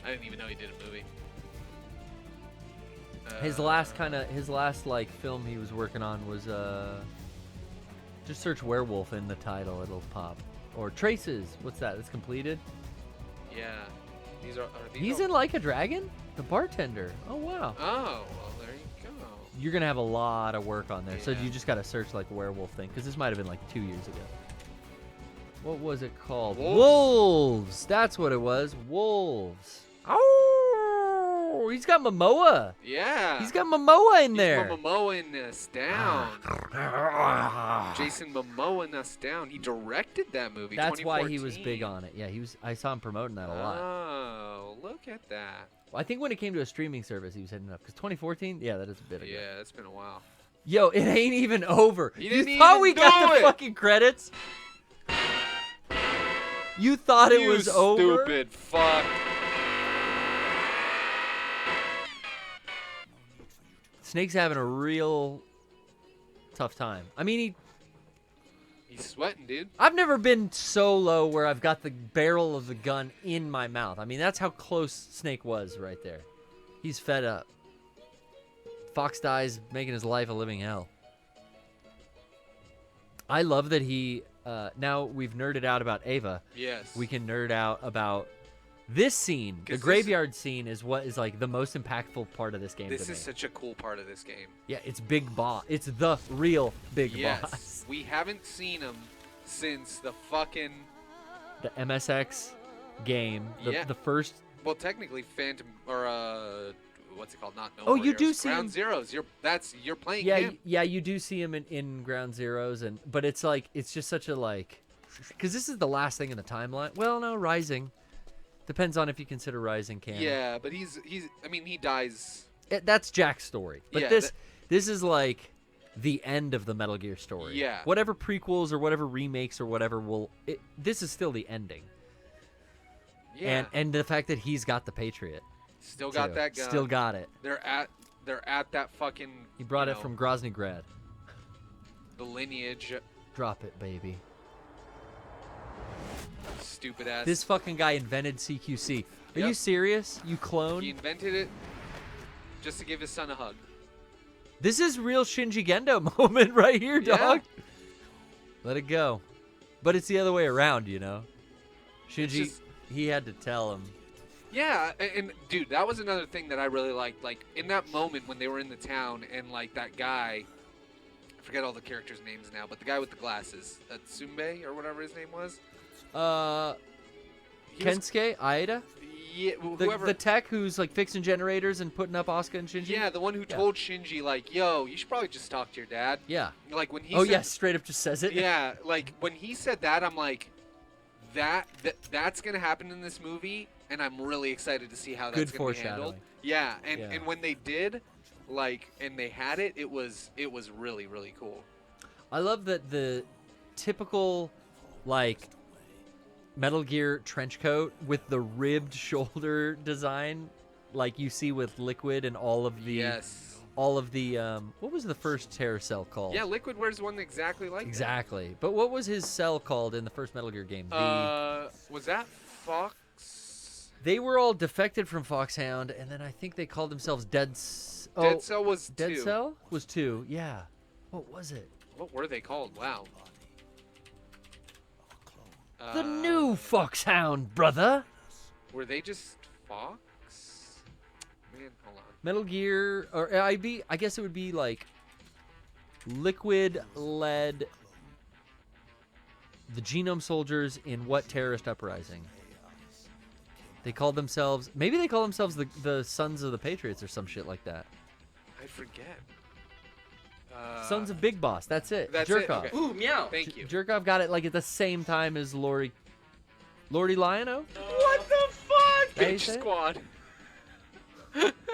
I didn't even know he did a movie.
His last like film he was working on was just search werewolf in the title, it'll pop. Or Traces. What's that? It's completed.
Yeah. These are these
He's
all...
in Like a Dragon? The bartender. Oh wow.
Oh, well, there you go.
You're gonna have a lot of work on there, so
Yeah.
you just gotta search like werewolf thing, because this might have been like 2 years ago. What was it called? Wolves. That's what it was. Wolves. Oh, he's got Momoa.
Yeah.
He's got Momoa in
He's
there.
Momoaing us down. Jason Momoaing us down. He directed that movie.
That's why he was
2014.
big on it. Yeah, he was. I saw him promoting that a lot.
Oh, look at that.
Well, I think when it came to a streaming service, he was hitting up. Because 2014, yeah, that is a bit ago.
Yeah, it's been a while.
Yo, it ain't even over.
You
You
didn't
thought
even
we got
do
the
it.
fucking credits? You thought it was over?
Stupid fuck.
Snake's having a real tough time. I mean,
He's sweating, dude.
I've never been so low where I've got the barrel of the gun in my mouth. I mean, that's how close Snake was right there. He's fed up. Fox dies, making his life a living hell. I love that he, now we've nerded out about Ava.
Yes.
We can nerd out about this scene. The
'Cause this-
graveyard scene is what is like the most impactful part of this game
This
to
is
me.
such a cool part of this game.
Yeah, it's Big Boss. It's the real Big
Yes.
Boss.
We haven't seen him since the fucking,
The MSX game.
Yeah.
The first.
well, technically Phantom, or what's it called? Not No
Oh,
More
you do
Heroes.
see
Ground
him-
Zeroes. You're playing
Yeah,
him.
yeah, you do see him in Ground Zeroes, but it's like it's just such a like, because this is the last thing in the timeline. Well, no, Rising. Depends on if you consider Rising canon.
Yeah, but he's. I mean, he dies.
That's Jack's story. But
Yeah,
this is like the end of the Metal Gear story.
Yeah.
Whatever prequels or whatever remakes or whatever this is still the ending.
Yeah.
And the fact that he's got the Patriot.
Still got
too.
that gun.
Still got it.
They're at that fucking.
He brought
you
it
know,
from Groznygrad.
the lineage.
Drop it, baby.
Stupid ass.
This fucking guy invented CQC. Are you
Yep.
serious? You clone?
He invented it just to give his son a hug.
This is real Shinji Gendo moment right here,
Yeah.
dog. Let it go. But it's the other way around, you know? Shinji,
just-
he had to tell him.
Yeah, and dude, that was another thing that I really liked. Like in that moment when they were in the town and like that guy, I forget all the characters' names now, but the guy with the glasses, Tsumbe or whatever his name was. He was-
Kensuke, Aida?
Yeah, whoever.
The tech who's like fixing generators and putting up Asuka and Shinji?
Yeah, the one who told Shinji like, "Yo, you should probably just talk to your dad."
Yeah.
Like when he.
Oh,
said,
yeah, straight up just says it.
Yeah, like when he said that, I'm like, that's gonna happen in this movie, and I'm really excited to see how that's
Good
gonna be handled.
foreshadowing.
Yeah, and
Yeah.
and when they did, like, and they had it, it was really really cool.
I love that the typical, like, Metal Gear trench coat with the ribbed shoulder design, like you see with Liquid and all of the what was the first terror cell called?
Yeah, Liquid wears one exactly like
exactly. But what was his cell called in the first Metal Gear game?
Was that Fox?
They were all defected from Foxhound, and then I think they called themselves
Dead Cell was 2.
Dead Cell was 2. Yeah. What was it?
What were they called? Wow.
The new Foxhound, brother.
Were they just Fox? Man, hold on.
Metal Gear, or I guess it would be like Liquid led the Genome Soldiers in what terrorist uprising? They called themselves, maybe they call themselves the Sons of the Patriots or some shit like that.
I forget.
Sons of Big Boss, that's it.
That's
Jerkoff.
it. Okay.
Ooh, meow.
Thank you.
Jerkoff got it like at the same time as Lordy Lion-O?
What the fuck?
That you
Bitch
say?
squad.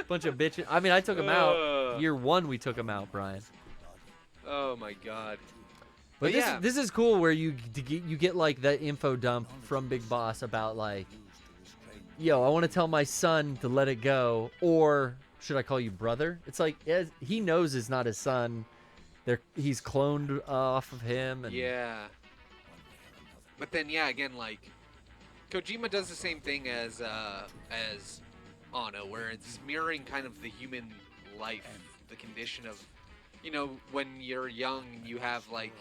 Bunch of bitches. I mean, I took him out. Year 1 we took him out, Brian.
Oh my god.
But
yeah.
this is cool where you get like the info dump from Big Boss about like, yo, I want to tell my son to let it go, or should I call you brother? It's like he knows it's not his son. He's cloned off of him. And
Yeah. But then yeah, again, like Kojima does the same thing as Anno, where it's mirroring kind of the human life, the condition of, you know, when you're young, you have like,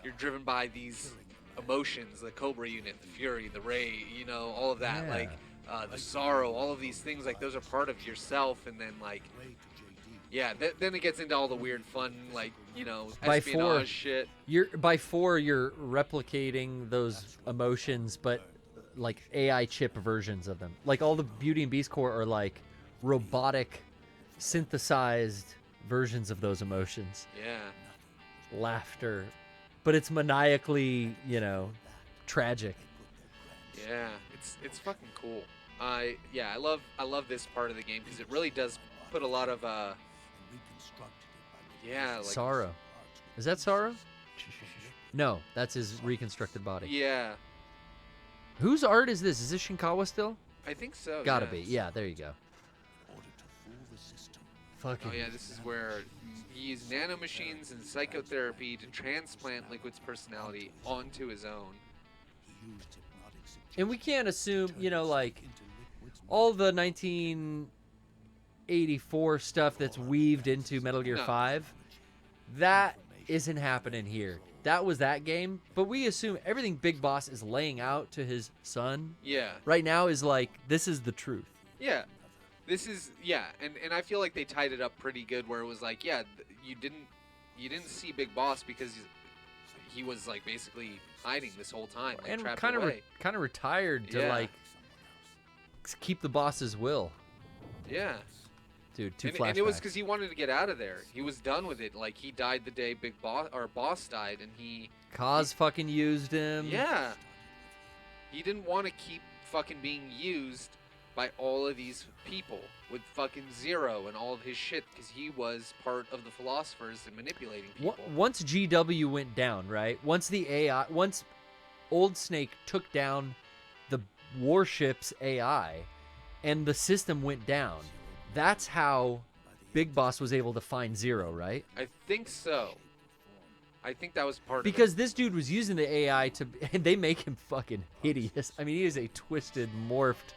you're driven by these emotions, the Cobra unit, the fury, the ray, you know, all of that,
Yeah.
like the sorrow, all of these things, like those are part of yourself, and then like, yeah, then it gets into all the weird fun, like, you know,
By
espionage
4,
shit.
By 4, you're replicating those emotions, but like AI chip versions of them. Like all the Beauty and Beast core are like robotic, synthesized versions of those emotions.
Yeah.
Laughter, but it's maniacally, you know, tragic.
Yeah, it's fucking cool. I love this part of the game because it really does put a lot of like
Sorrow. Is that Sorrow? No, that's his reconstructed body.
Yeah,
Whose art is this? Is this Shinkawa still?
I think so.
Gotta
yeah.
be. Yeah, there you go. Fucking.
Oh yeah, this is where he used nanomachines and psychotherapy to transplant Liquid's personality onto his own.
And we can't assume, you know, like all the 1984 stuff that's weaved into Metal Gear
No.
5, that isn't happening here. That was that game, but we assume everything Big Boss is laying out to his son
Yeah,
right now is like, this is the truth.
yeah. This is and I feel like they tied it up pretty good where it was like, yeah, you didn't see Big Boss because he was like basically hiding this whole time, like,
And
trapped
kind of
away.
kind of retired to
Yeah.
like keep the boss's will.
Yeah.
Dude, two
And
flashbacks.
it was because he wanted to get out of there. He was done with it. Like, he died the day Boss died, and
Kaz fucking used him.
yeah. He didn't want to keep fucking being used by all of these people with fucking Zero and all of his shit because he was part of the philosophers and manipulating people.
Once GW went down, right? Once Old Snake took down the warship's AI and the system went down, that's how Big Boss was able to find Zero, right?
I think so. I think that was part of
Because this dude was using the AI and they make him fucking hideous. I mean, he is a twisted, morphed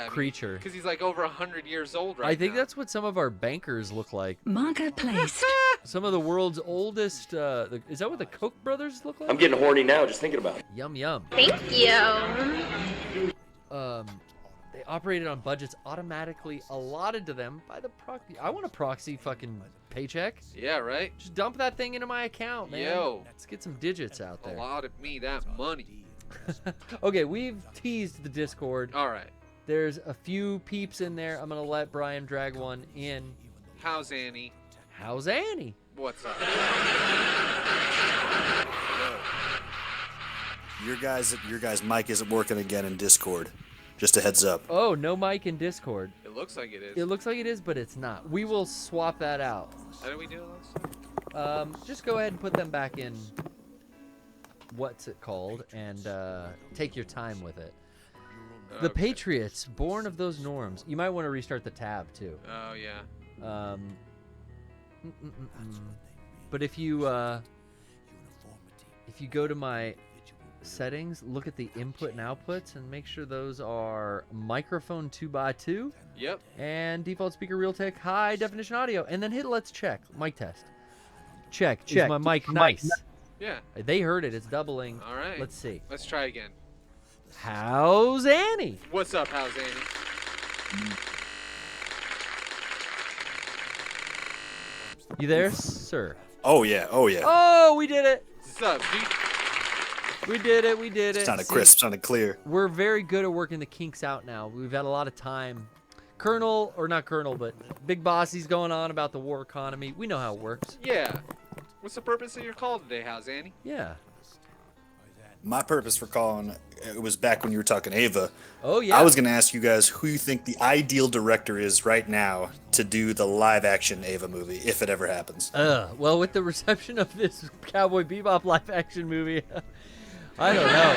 creature.
Because he's like over 100 years old right
I think
now.
that's what some of our bankers look like.
Marker placed.
Some of the world's oldest. Is that what the Koch brothers look like?
I'm getting horny now just thinking about it.
Yum yum.
Thank you.
They operated on budgets automatically allotted to them by the proxy. I want a proxy fucking paycheck.
Yeah, right?
Just dump that thing into my account, man.
Yo.
Let's get some digits out
A
there.
lot of me that money.
Okay, we've teased the Discord.
All right.
There's a few peeps in there. I'm gonna let Brian drag one in.
How's Annie?
How's Annie?
What's up?
Your guys' mic isn't working again in Discord. Just a heads up.
Oh, no mic in Discord.
It looks like it is.
It looks like it is, but it's not. We will swap that out.
How do we do this?
Just go ahead and put them back in what's it called, and take your time with it. The Patriots, born of those norms. You might want to restart the tab too.
Oh yeah.
But if you go to my settings, look at the input and outputs, and make sure those are microphone 2x2.
Yep.
And default speaker Realtek high definition audio, and then hit let's check mic test. Check. Is my mic nice?
Yeah.
They heard it. It's doubling.
All right.
Let's see.
Let's try again.
How's Annie?
What's up? How's Annie?
You there, sir?
Oh yeah.
Oh, we did it.
What's up, dude?
We did it.
Sounded
See,
crisp. Sounded clear.
We're very good at working the kinks out now. We've had a lot of time. Colonel, or not Colonel, but Big Boss, he's going on about the war economy. We know how it works.
Yeah. What's the purpose of your call today? How's Annie?
Yeah.
My purpose for calling, it was back when you were talking Ava.
Oh, yeah.
I was going to ask you guys who you think the ideal director is right now to do the live-action Ava movie, if it ever happens.
Well, with the reception of this Cowboy Bebop live-action movie, I don't know.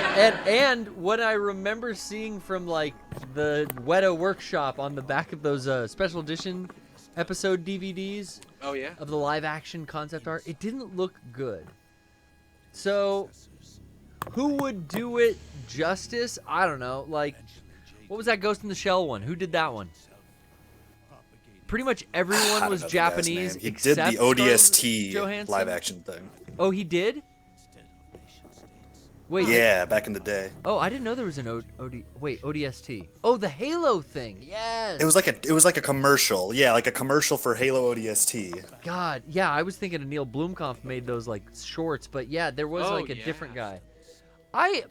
And what I remember seeing from, like, the Wedo Workshop on the back of those special edition episode DVDs
Oh yeah.
of the live-action concept art, it didn't look good. So, who would do it justice? I don't know. Like, what was that Ghost in the Shell one? Who did that one? Pretty much
I
everyone
don't
was
know the guy's
Japanese
name. He did
except
the
Scarlett
ODST
Johansson.
live-action thing.
Oh, he did? Wait.
Yeah, back in the day.
Oh, I didn't know there was an ODST. Oh, the Halo thing. Yes.
It was like a commercial. Yeah, like a commercial for Halo ODST.
God, yeah, I was thinking of Neil Blomkamp made those like shorts, but yeah, there was like a different guy. I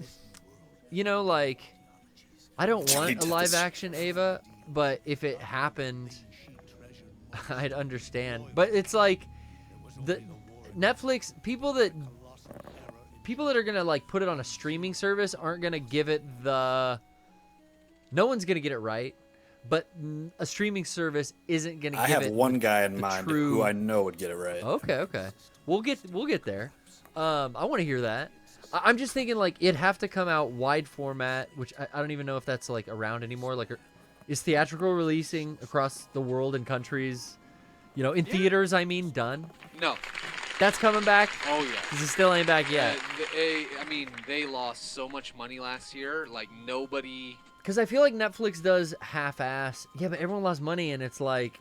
don't want a live action Ava, but if it happened, I'd understand. But it's like the Netflix people that are gonna like put it on a streaming service aren't gonna give it no one's gonna get it right, but a streaming service isn't gonna give it.
I have one guy in mind
true...
who I know would get it right.
Okay. We'll get there. I want to hear that. I'm just thinking like it'd have to come out wide format, which I don't even know if that's like around anymore. Like, is Theatrical releasing across the world and countries? In theaters. I mean, done.
No.
That's coming back.
Oh yeah.
Because it still ain't back yet.
They lost so much money last year. Like nobody.
Because I feel like Netflix does half-ass. Yeah, but everyone lost money, and it's like,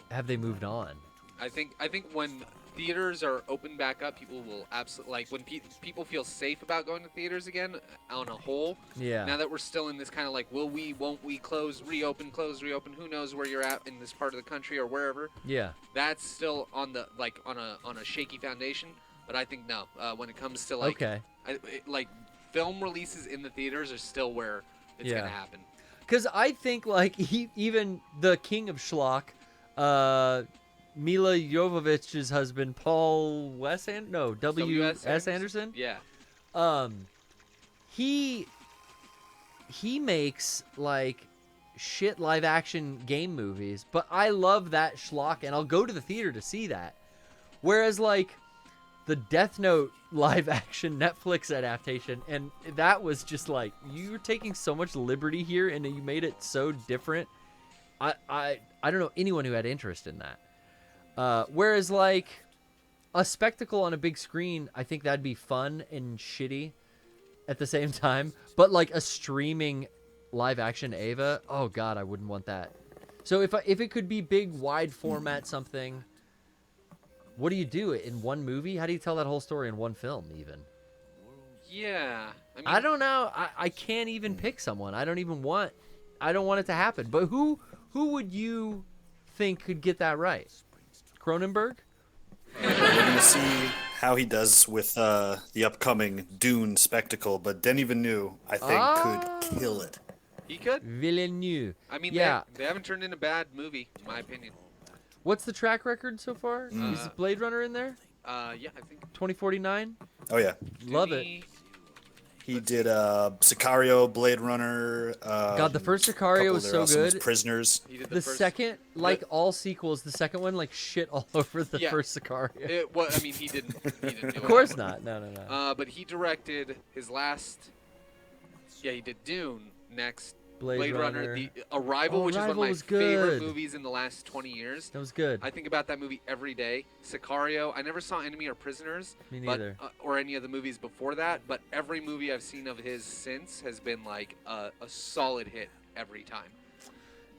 have they moved on?
I think when theaters are open back up, people will absolutely like when people feel safe about going to theaters again on a whole.
Yeah.
Now that we're still in this kind of like, will we, won't we, close, reopen, who knows where you're at in this part of the country or wherever.
Yeah.
That's still on the like on a shaky foundation. But I think no. When it comes to like film releases in the theaters are still where it's gonna happen.
Because I think like even the king of schlock, Mila Jovovich's husband, Paul W.S. Anderson.
Yeah.
He makes like shit live action game movies, but I love that schlock, and I'll go to the theater to see that. Whereas like the Death Note live action Netflix adaptation, and that was just like, you're taking so much liberty here, and you made it so different. I don't know anyone who had interest in that. Whereas like a spectacle on a big screen, I think that'd be fun and shitty at the same time. But like a streaming live action Ava, oh god, I wouldn't want that. So if it could be big, wide format something, what do you do in one movie? How do you tell that whole story in one film even?
Yeah.
I don't know. I can't even pick someone. I don't want it to happen. But who would you think could get that right? Cronenberg?
We're going to see how he does with the upcoming Dune spectacle, but Denis Villeneuve, I think, could kill it.
He could.
Villeneuve.
I mean,
yeah.
they haven't turned in a bad movie, in my opinion.
What's the track record so far? Is Blade Runner in there?
Yeah, I think.
2049?
Oh, yeah.
Love it.
He did Sicario, Blade Runner.
God, the first Sicario
couple
was
of
so
their awesome
good.
Prisoners.
He did
The
first,
second, like all sequels, the second one like shit all over the
Yeah.
first Sicario.
Well, I mean, he didn't do it.
Of course not. No.
But he directed his last. Yeah, he did Dune next.
Blade Runner.
The Arrival, which is one of
Arrival
my
was
favorite
good.
movies in the last 20 years.
That was good.
I think about that movie every day. Sicario. I never saw Enemy or Prisoners.
Me neither.
Or any of the movies before that. But every movie I've seen of his since has been like a solid hit every time.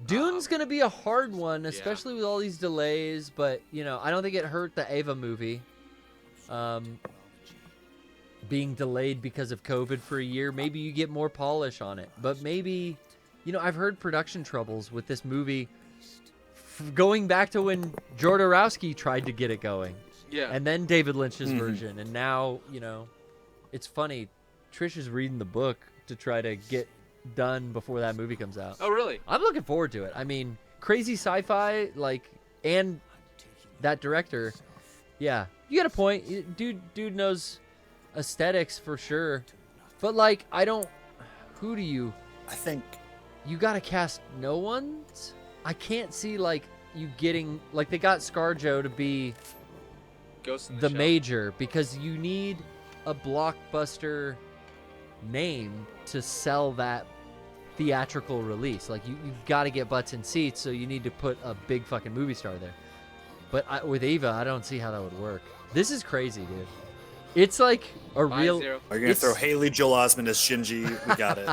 Dune's gonna be a hard one, especially with all these delays. But you know, I don't think it hurt the Ava movie. Being delayed because of COVID for a year, maybe you get more polish on it. But maybe, you know, I've heard production troubles with this movie going back to when Jodorowsky tried to get it going.
Yeah.
And then David Lynch's version. And now, you know, it's funny. Trish is reading the book to try to get done before that movie comes out.
Oh, really?
I'm looking forward to it. I mean, crazy sci-fi, like, and that director, yeah, you got a point. Dude knows aesthetics for sure. But, like, who do you...
I think...
You gotta cast no ones? I can't see, like, you getting... Like, they got ScarJo to be
Ghost in
the
Shell.
major because you need a blockbuster name to sell that theatrical release. Like, you've got to get butts in seats, so you need to put a big fucking movie star there. But with Ava, I don't see how that would work. This is crazy, dude. It's like a real...
5-0.
Are you going to throw Haley Joel Osment as Shinji? We got it.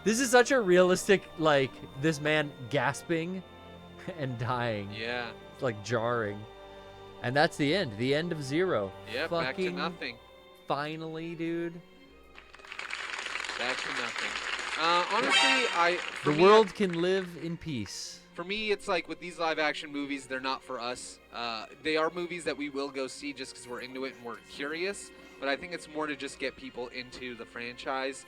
This is such a realistic, like, this man gasping and dying.
Yeah.
It's like jarring. And that's the end of Zero.
Yeah,
Fucking
back to nothing.
Finally, dude.
Back to nothing. Honestly,
The world can live in peace.
For me, it's like with these live-action movies, they're not for us. They are movies that we will go see just because we're into it and we're curious. But I think it's more to just get people into the franchise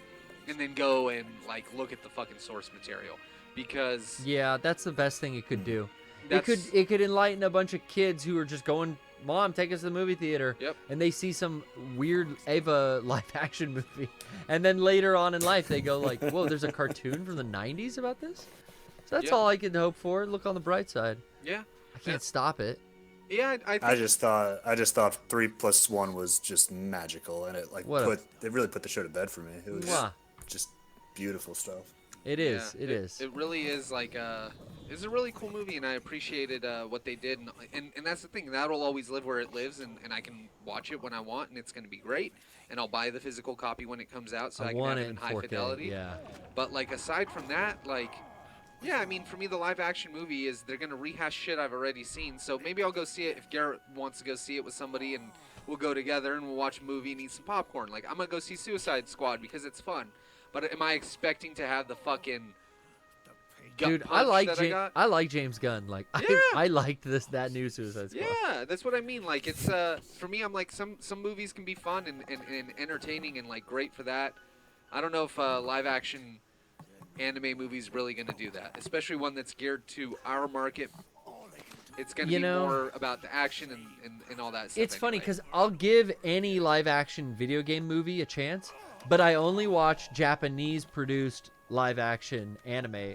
and then go and like look at the fucking source material. Because
Yeah, that's the best thing it could do.
That's-
It could enlighten a bunch of kids who are just going, Mom, take us to the movie theater.
Yep.
And they see some weird Ava live-action movie. And then later on in life, they go like, whoa, there's a cartoon from the 90s about this? So that's
Yeah.
all I can hope for. Look on the bright side.
yeah,
I can't stop it.
yeah, I think
I just thought 3+1 was just magical, and it like it really put the show to bed for me. It was
Mwah.
just beautiful stuff.
It is.
yeah,
It is.
It really is like it's a really cool movie, and I appreciated what they did, and that's the thing, that'll always live where it lives, and I can watch it when I want, and it's gonna be great, and I'll buy the physical copy when it comes out, so I can
want
have
it
it in
in
high
4K.
fidelity.
Yeah.
But like aside from that, like, yeah, I mean, for me, the live-action movie is they're gonna rehash shit I've already seen. So maybe I'll go see it if Garrett wants to go see it with somebody, and we'll go together and we'll watch a movie and eat some popcorn. Like, I'm gonna go see Suicide Squad because it's fun. But am I expecting to have the fucking gut
Dude,
punch that I got?
I like James Gunn. Like,
Yeah.
I liked that new Suicide Squad.
Yeah, that's what I mean. Like, it's for me, I'm like some movies can be fun and entertaining and like great for that. I don't know if live-action anime movie's really gonna do that, especially one that's geared to our market. It's gonna
You
be
know,
more about the action and all that stuff.
It's funny
anyway.
because I'll give any live-action video game movie a chance, but I only watch Japanese-produced live-action anime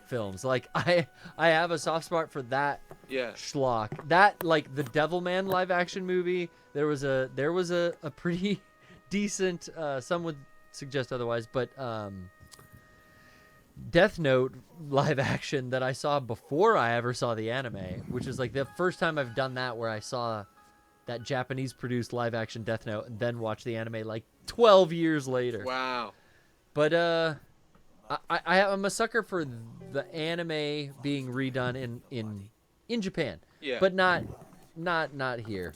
films. Like I have a soft spot for that
Yeah.
schlock. That, like, the Devilman live-action movie. There was a pretty decent. Some would suggest otherwise, but Death Note live action that I saw before I ever saw the anime, which is like the first time I've done that, where I saw that Japanese produced live action Death Note and then watched the anime like 12 years later.
Wow.
But I'm a sucker for the anime being redone in Japan.
Yeah.
But not here.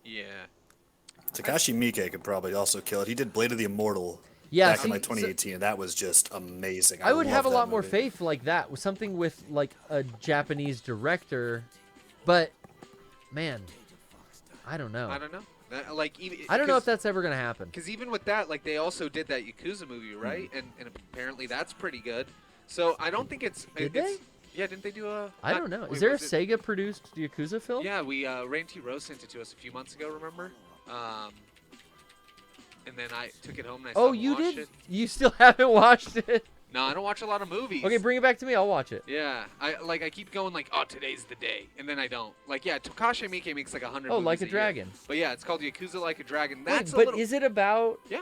Yeah.
Takashi Miike could probably also kill it. He did Blade of the Immortal
Yeah,
back in
see,
like 2018, and that was just amazing.
I would
love
have a
that
lot more
movie.
faith like that with something with like a Japanese director, but man, I don't know.
I don't know. Like even
I don't know if that's ever gonna happen.
Because even with that, like they also did that Yakuza movie, right? And apparently that's pretty good. So I don't think it's.
Did
it's, Yeah, didn't they do a?
I don't know. Is there a Sega produced Yakuza film?
Yeah, we Rain T. Rose sent it to us a few months ago. Remember? and then I took it home and I
Oh,
still
you
watched
did?
it.
You still haven't watched it?
No, I don't watch a lot of movies.
Okay, bring it back to me. I'll watch it.
Yeah, I keep going like, oh, today's the day, and then I don't. Like, yeah, Takashi Miike makes like 100.
Oh,
movies
Like a
year.
Dragon.
But yeah, it's called Yakuza Like a Dragon.
Wait,
That's a
but
little.
is it about?
Yeah.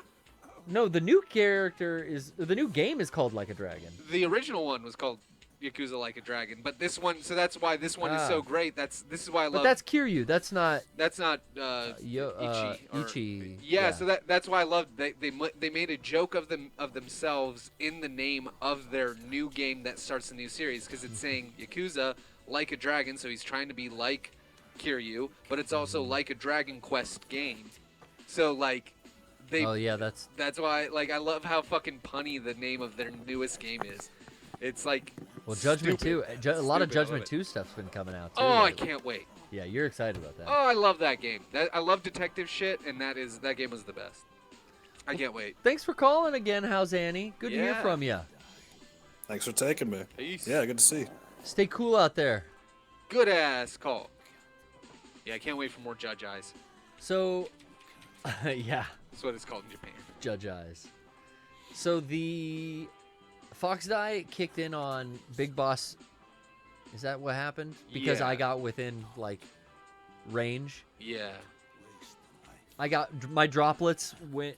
No, the new the new game is called Like a Dragon.
The original one was called Yakuza Like a Dragon, but this one, so that's why this one is so great. This is why I love.
But that's Kiryu. That's not.
That's not
Ichi. Ichi.
Yeah, so that's why I love they made a joke of themselves in the name of their new game that starts the new series because it's saying Yakuza Like a Dragon, so he's trying to be like Kiryu, but it's also like a Dragon Quest game. So like they.
Oh yeah, that's
why like I love how fucking punny the name of their newest game is. It's like.
well, Judgment
stupid.
2. A lot of
Stupid, I love
Judgment
it.
2 stuff's been coming out too.
Oh, I
lately.
can't wait.
Yeah, you're excited about that.
Oh, I love that game. I love detective shit, and that game was the best. I can't wait.
Thanks for calling again, How's Annie? Good to hear
Yeah.
from you.
Thanks for taking me.
Peace.
Yeah, good to see.
Stay cool out there.
Good ass call. Yeah, I can't wait for more Judge Eyes.
So, yeah,
That's what it's called in Japan.
Judge Eyes. So the Fox Die kicked in on Big Boss. Is that what happened? Because
Yeah.
I got within like range.
Yeah.
I got my droplets went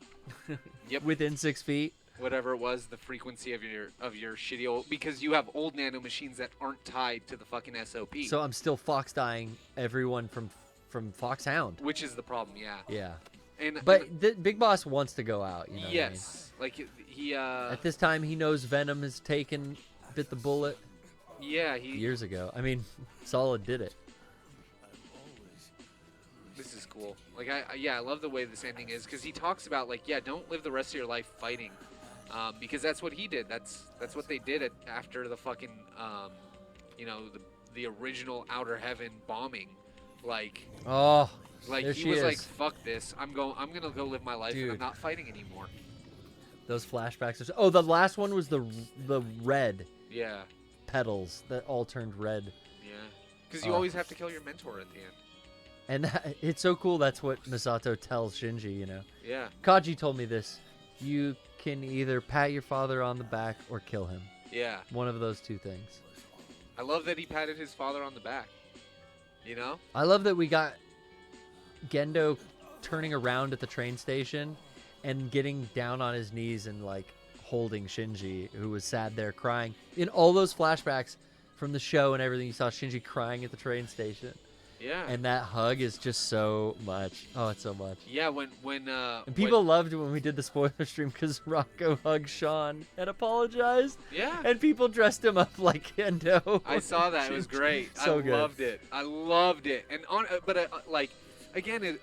Yep.
within 6 feet.
Whatever it was, the frequency of your shitty old, because you have old nano machines that aren't tied to the fucking SOP.
So I'm still Fox dying everyone from Foxhound.
Which is the problem, yeah.
Yeah.
And
But the Big Boss wants to go out. You know what I mean?
yes, like he
At this time, he knows Venom has bit the bullet
yeah, he
years ago. I mean, Solid did it.
This is cool. Like I love the way this ending is because he talks about like, yeah, don't live the rest of your life fighting, because that's what he did. That's what they did after the fucking, the original Outer Heaven bombing. Like
Oh,
like
there
he
she
was
is.
like, fuck this. I'm gonna go live my life and I'm
Dude.
not fighting anymore.
Those flashbacks. Oh, the last one was the red
Yeah,
petals that all turned red.
yeah. Because you
Oh.
always have to kill your mentor at the end.
And it's so cool. That's what Misato tells Shinji, you know.
Yeah,
Kaji told me this. You can either pat your father on the back or kill him.
yeah.
One of those two things.
I love that he patted his father on the back. You know?
I love that we got Gendo turning around at the train station and getting down on his knees and like holding Shinji, who was sad there crying. In all those flashbacks from the show and everything, you saw Shinji crying at the train station.
Yeah.
And that hug is just so much. Oh, it's so much.
yeah, when
And people loved when we did the spoiler stream because Rocco hugged Sean and apologized.
yeah.
And people dressed him up like Gendo.
I saw that. It was great.
So
I
good.
loved it. I loved it. And like, again,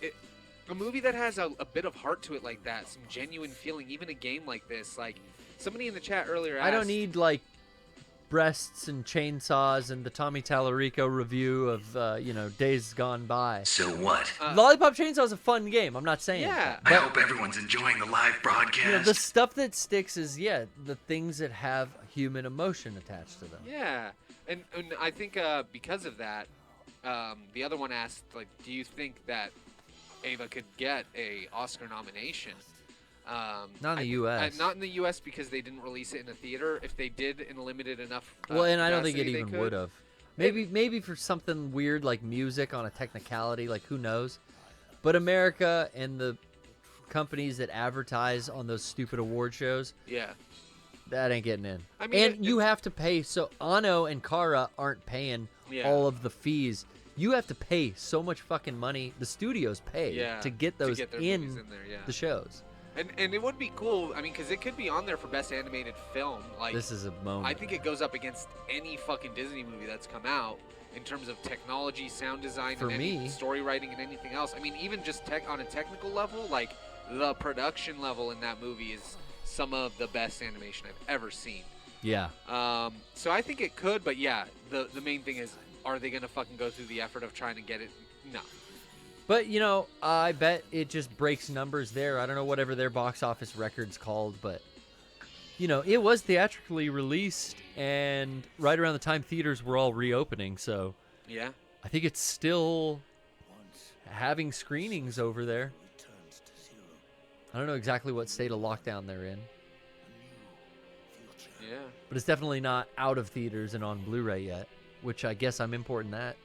a movie that has a bit of heart to it like that, some genuine feeling, even a game like this. Like somebody in the chat earlier asked.
I don't need like breasts and chainsaws and the Tommy Tallarico review of Days Gone By.
So what?
Lollipop Chainsaw is a fun game. I'm not saying.
Yeah.
I hope everyone's enjoying the live broadcast.
The stuff that sticks is the things that have human emotion attached to them.
Yeah, and I think because of that, the other one asked, like, do you think that Ava could get a Oscar nomination?
Not in the U.S.
Not in the U.S. because they didn't release it in a theater. If they did in a limited enough,
Well, and I don't think it
capacity, they
even
could.
would have. Maybe for something weird like music on a technicality, like who knows? But America and the companies that advertise on those stupid award shows,
Yeah,
that ain't getting in.
I mean,
And you have to pay. So Ano and Kara aren't paying
Yeah.
all of the fees. You have to pay so much fucking money. The studios pay
yeah,
to get those
their
in,
movies in there. Yeah,
the shows.
and it would be cool. I mean, because it could be on there for best animated film. Like
This is a moment.
I think it goes up against any fucking Disney movie that's come out in terms of technology, sound design,
For
and any
me-
story writing and anything else. I mean, even just on a technical level, like the production level in that movie is some of the best animation I've ever seen.
Yeah.
So I think it could, but yeah, the main thing is, are they gonna fucking go through the effort of trying to get it? No.
But, I bet it just breaks numbers there. I don't know whatever their box office record's called, but, it was theatrically released and right around the time theaters were all reopening. So
Yeah.
I think it's still having screenings over there. I don't know exactly what state of lockdown they're in.
Yeah.
But it's definitely not out of theaters and on Blu-ray yet, which I guess I'm importing that.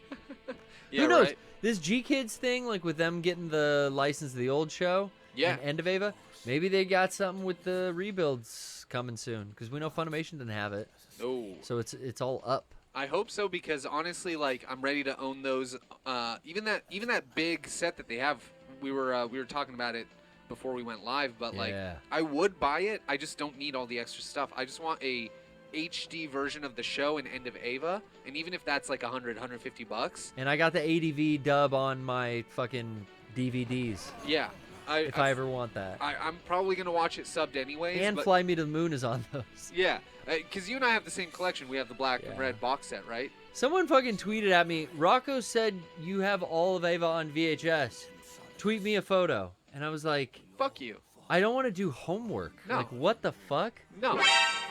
Yeah,
Who knows?
right?
This G-Kids thing, like with them getting the license of the old show and End of Ava, maybe they got something with the rebuilds coming soon, because we know Funimation didn't have it.
Oh.
So it's all up.
I hope so, because honestly, like, I'm ready to own those. Even that big set that they have. We were talking about it before we went live, but like, I would buy it. I just don't need all the extra stuff. I just want a HD version of the show and End of Ava, and even if that's like $150.
And I got the ADV dub on my fucking DVDs.
Yeah.
If I ever want that.
I'm probably gonna watch it subbed anyways.
And
but,
Fly Me to the Moon is on those.
Yeah, because you and I have the same collection. We have the black and red box set, right?
Someone fucking tweeted at me, Rocco said you have all of Ava on VHS. Tweet me a photo. And I was like,
fuck you.
I don't want to do homework.
No.
Like, what the fuck?
No.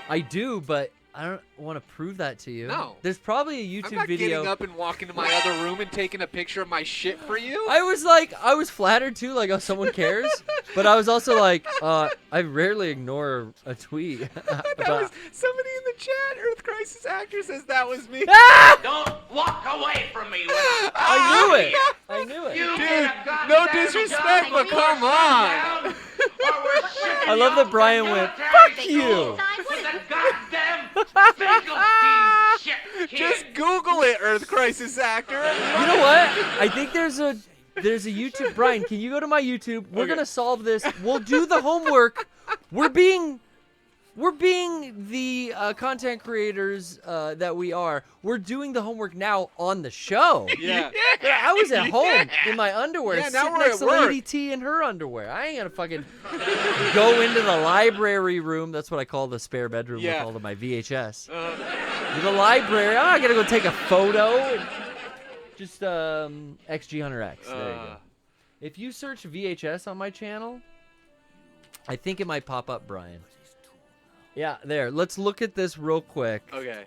I do, but I don't want to prove that to you.
No.
There's probably a YouTube
I'm not
video.
getting up and walking to my other room and taking a picture of my shit for you.
I was flattered too, like, oh, someone cares. But I was also like, I rarely ignore a tweet.
That was somebody in the chat. Earth Crisis Actor says that was me.
Don't walk away from me.
I knew it. I knew it.
Dude, no disrespect, but come on.
I love that Brian went, fuck you.
Just Google it, Earth Crisis Actor.
You know what? I think there's a YouTube. Brian, can you go to my YouTube? We're gonna solve this. We'll do the homework. We're being the content creators that we are. We're doing the homework now on the show.
Yeah.
I was at home in my underwear,
Yeah, now
sitting
we're
next
at
to
work.
Lady T in her underwear. I ain't gonna fucking go into the library room. That's what I call the spare bedroom with all of my VHS. The library. I gotta go take a photo. Just XG Hunter X. There you go. If you search VHS on my channel, I think it might pop up, Brian. Yeah, there. Let's look at this real quick.
Okay.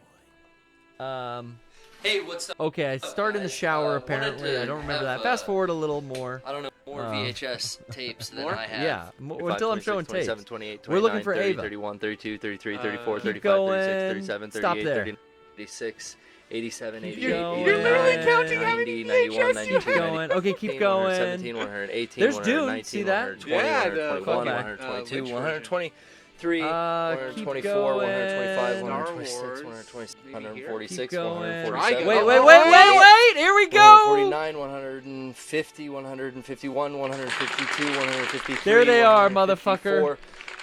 Hey, what's up? Okay, I started in the shower apparently. I don't remember that. Fast forward a little more.
I don't know, more VHS tapes than I have.
Yeah, until I'm showing tapes.
27, 28, 29,
We're looking for
30,
Ava.
31, 32, 33, 34,
Keep
35,
going.
36, 37,
Stop
38,
there.
39, 86, 87, 88,
Keep going.
89,
You're literally
counting how
90,
many
91,
VHS
92,
you
Keep going. Okay, keep going.
117, 118,
There's
119,
Dune. See that?
120,
Yeah, the
121,
fuck
122,
which
123,
keep
124,
going.
125,
Star
126,
Wars.
127,
Maybe
146,
Keep going.
147,
Wait,
Wait,
wait. Here we go.
149, 150, 151, 152, 153.
There they are,
154,
motherfucker.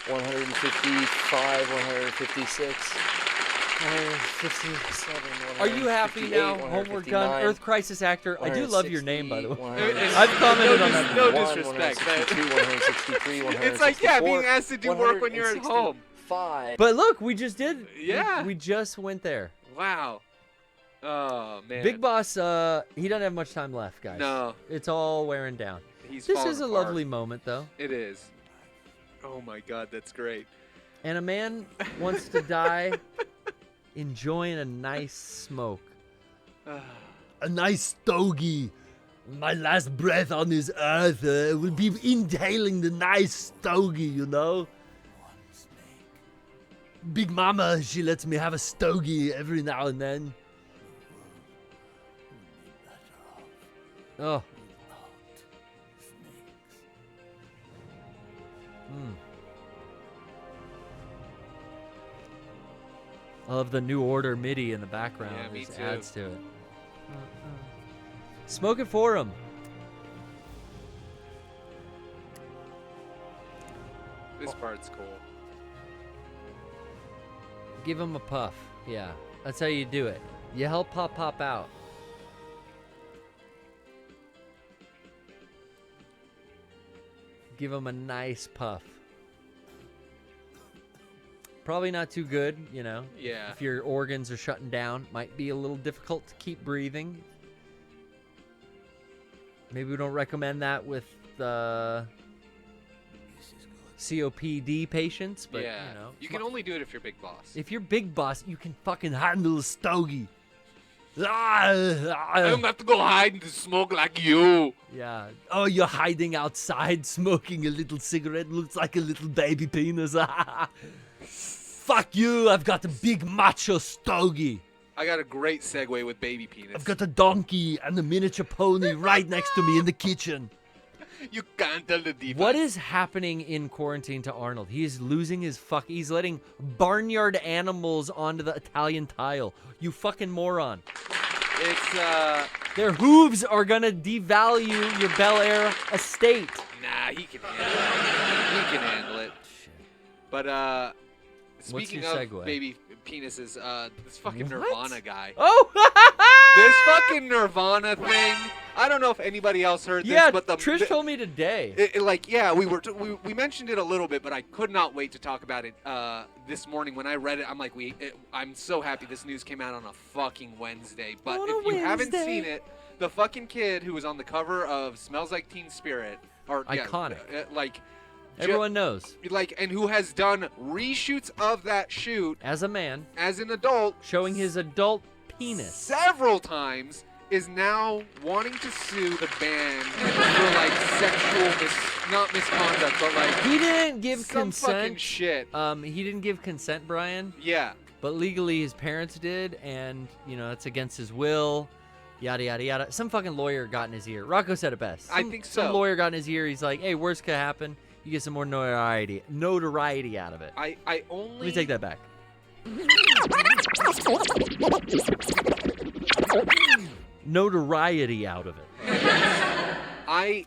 155, 156, 157.
Are you happy now?
158,
Homework done.
159,
Earth Crisis Actor. I do love your name, by the way.
160,
I've commented on that.
No disrespect.
163, 163,
It's like, yeah, being asked to do work when you're at home.
165.
But look, we just did.
Yeah.
We just went there.
Wow. Oh, man.
Big Boss, he doesn't have much time left, guys.
No.
It's all wearing down.
He's
This
falling
is a
apart.
lovely moment, though.
It is. Oh, my God, that's great.
And a man wants to die enjoying a nice smoke. A nice stogie. My last breath on this earth will be inhaling the nice stogie, you know? Big Mama, she lets me have a stogie every now and then. Oh. I love the New Order MIDI in the background.
Yeah, me
It
too.
adds to it. Smoke it for him.
This part's cool.
Give him a puff. Yeah, that's how you do it. You help pop out. Give him a nice puff. Probably not too good, you know.
Yeah.
If your organs are shutting down, might be a little difficult to keep breathing. Maybe we don't recommend that with COPD patients, but
yeah.
you know.
You can only do it if you're Big Boss.
If you're Big Boss, you can fucking handle a stogie.
I'm about to go hide in the smoke like you.
Yeah. Oh, you're hiding outside smoking a little cigarette. Looks like a little baby penis. Fuck you. I've got a big macho stogie.
I got a great segue with baby penis.
I've got a donkey and a miniature pony right next to me in the kitchen.
You can't tell the difference.
What is happening in quarantine to Arnold? He is losing his He's letting barnyard animals onto the Italian tile. You fucking moron.
It's,
Their hooves are gonna devalue your Bel Air estate.
Nah, he can handle it. He can handle it.
Shit.
But, speaking
your
of
segue?
baby penises, this fucking
What?
Nirvana guy.
Oh!
This fucking Nirvana thing. I don't know if anybody else heard this,
Yeah,
but
Trish told me today.
We mentioned it a little bit, but I could not wait to talk about it this morning. When I read it, I'm like, I'm so happy this news came out on a fucking Wednesday. But
On
if
a
you haven't
Wednesday.
seen it, the fucking kid who was on the cover of Smells Like Teen Spirit,
Iconic.
like
Everyone knows.
and who has done reshoots of that shoot
As a man,
as an adult
showing his adult penis.
several times, is now wanting to sue the band for like sexual not misconduct, but like
He didn't give
some fucking
consent.
shit.
He didn't give consent, Brian.
Yeah.
But legally, his parents did, and it's against his will. Yada yada yada. Some fucking lawyer got in his ear. Rocco said it best.
I think so.
Some lawyer got in his ear. He's like, "Hey, worst could happen. You get some more notoriety out of it."
I only.
Let me take that back. Notoriety out of it.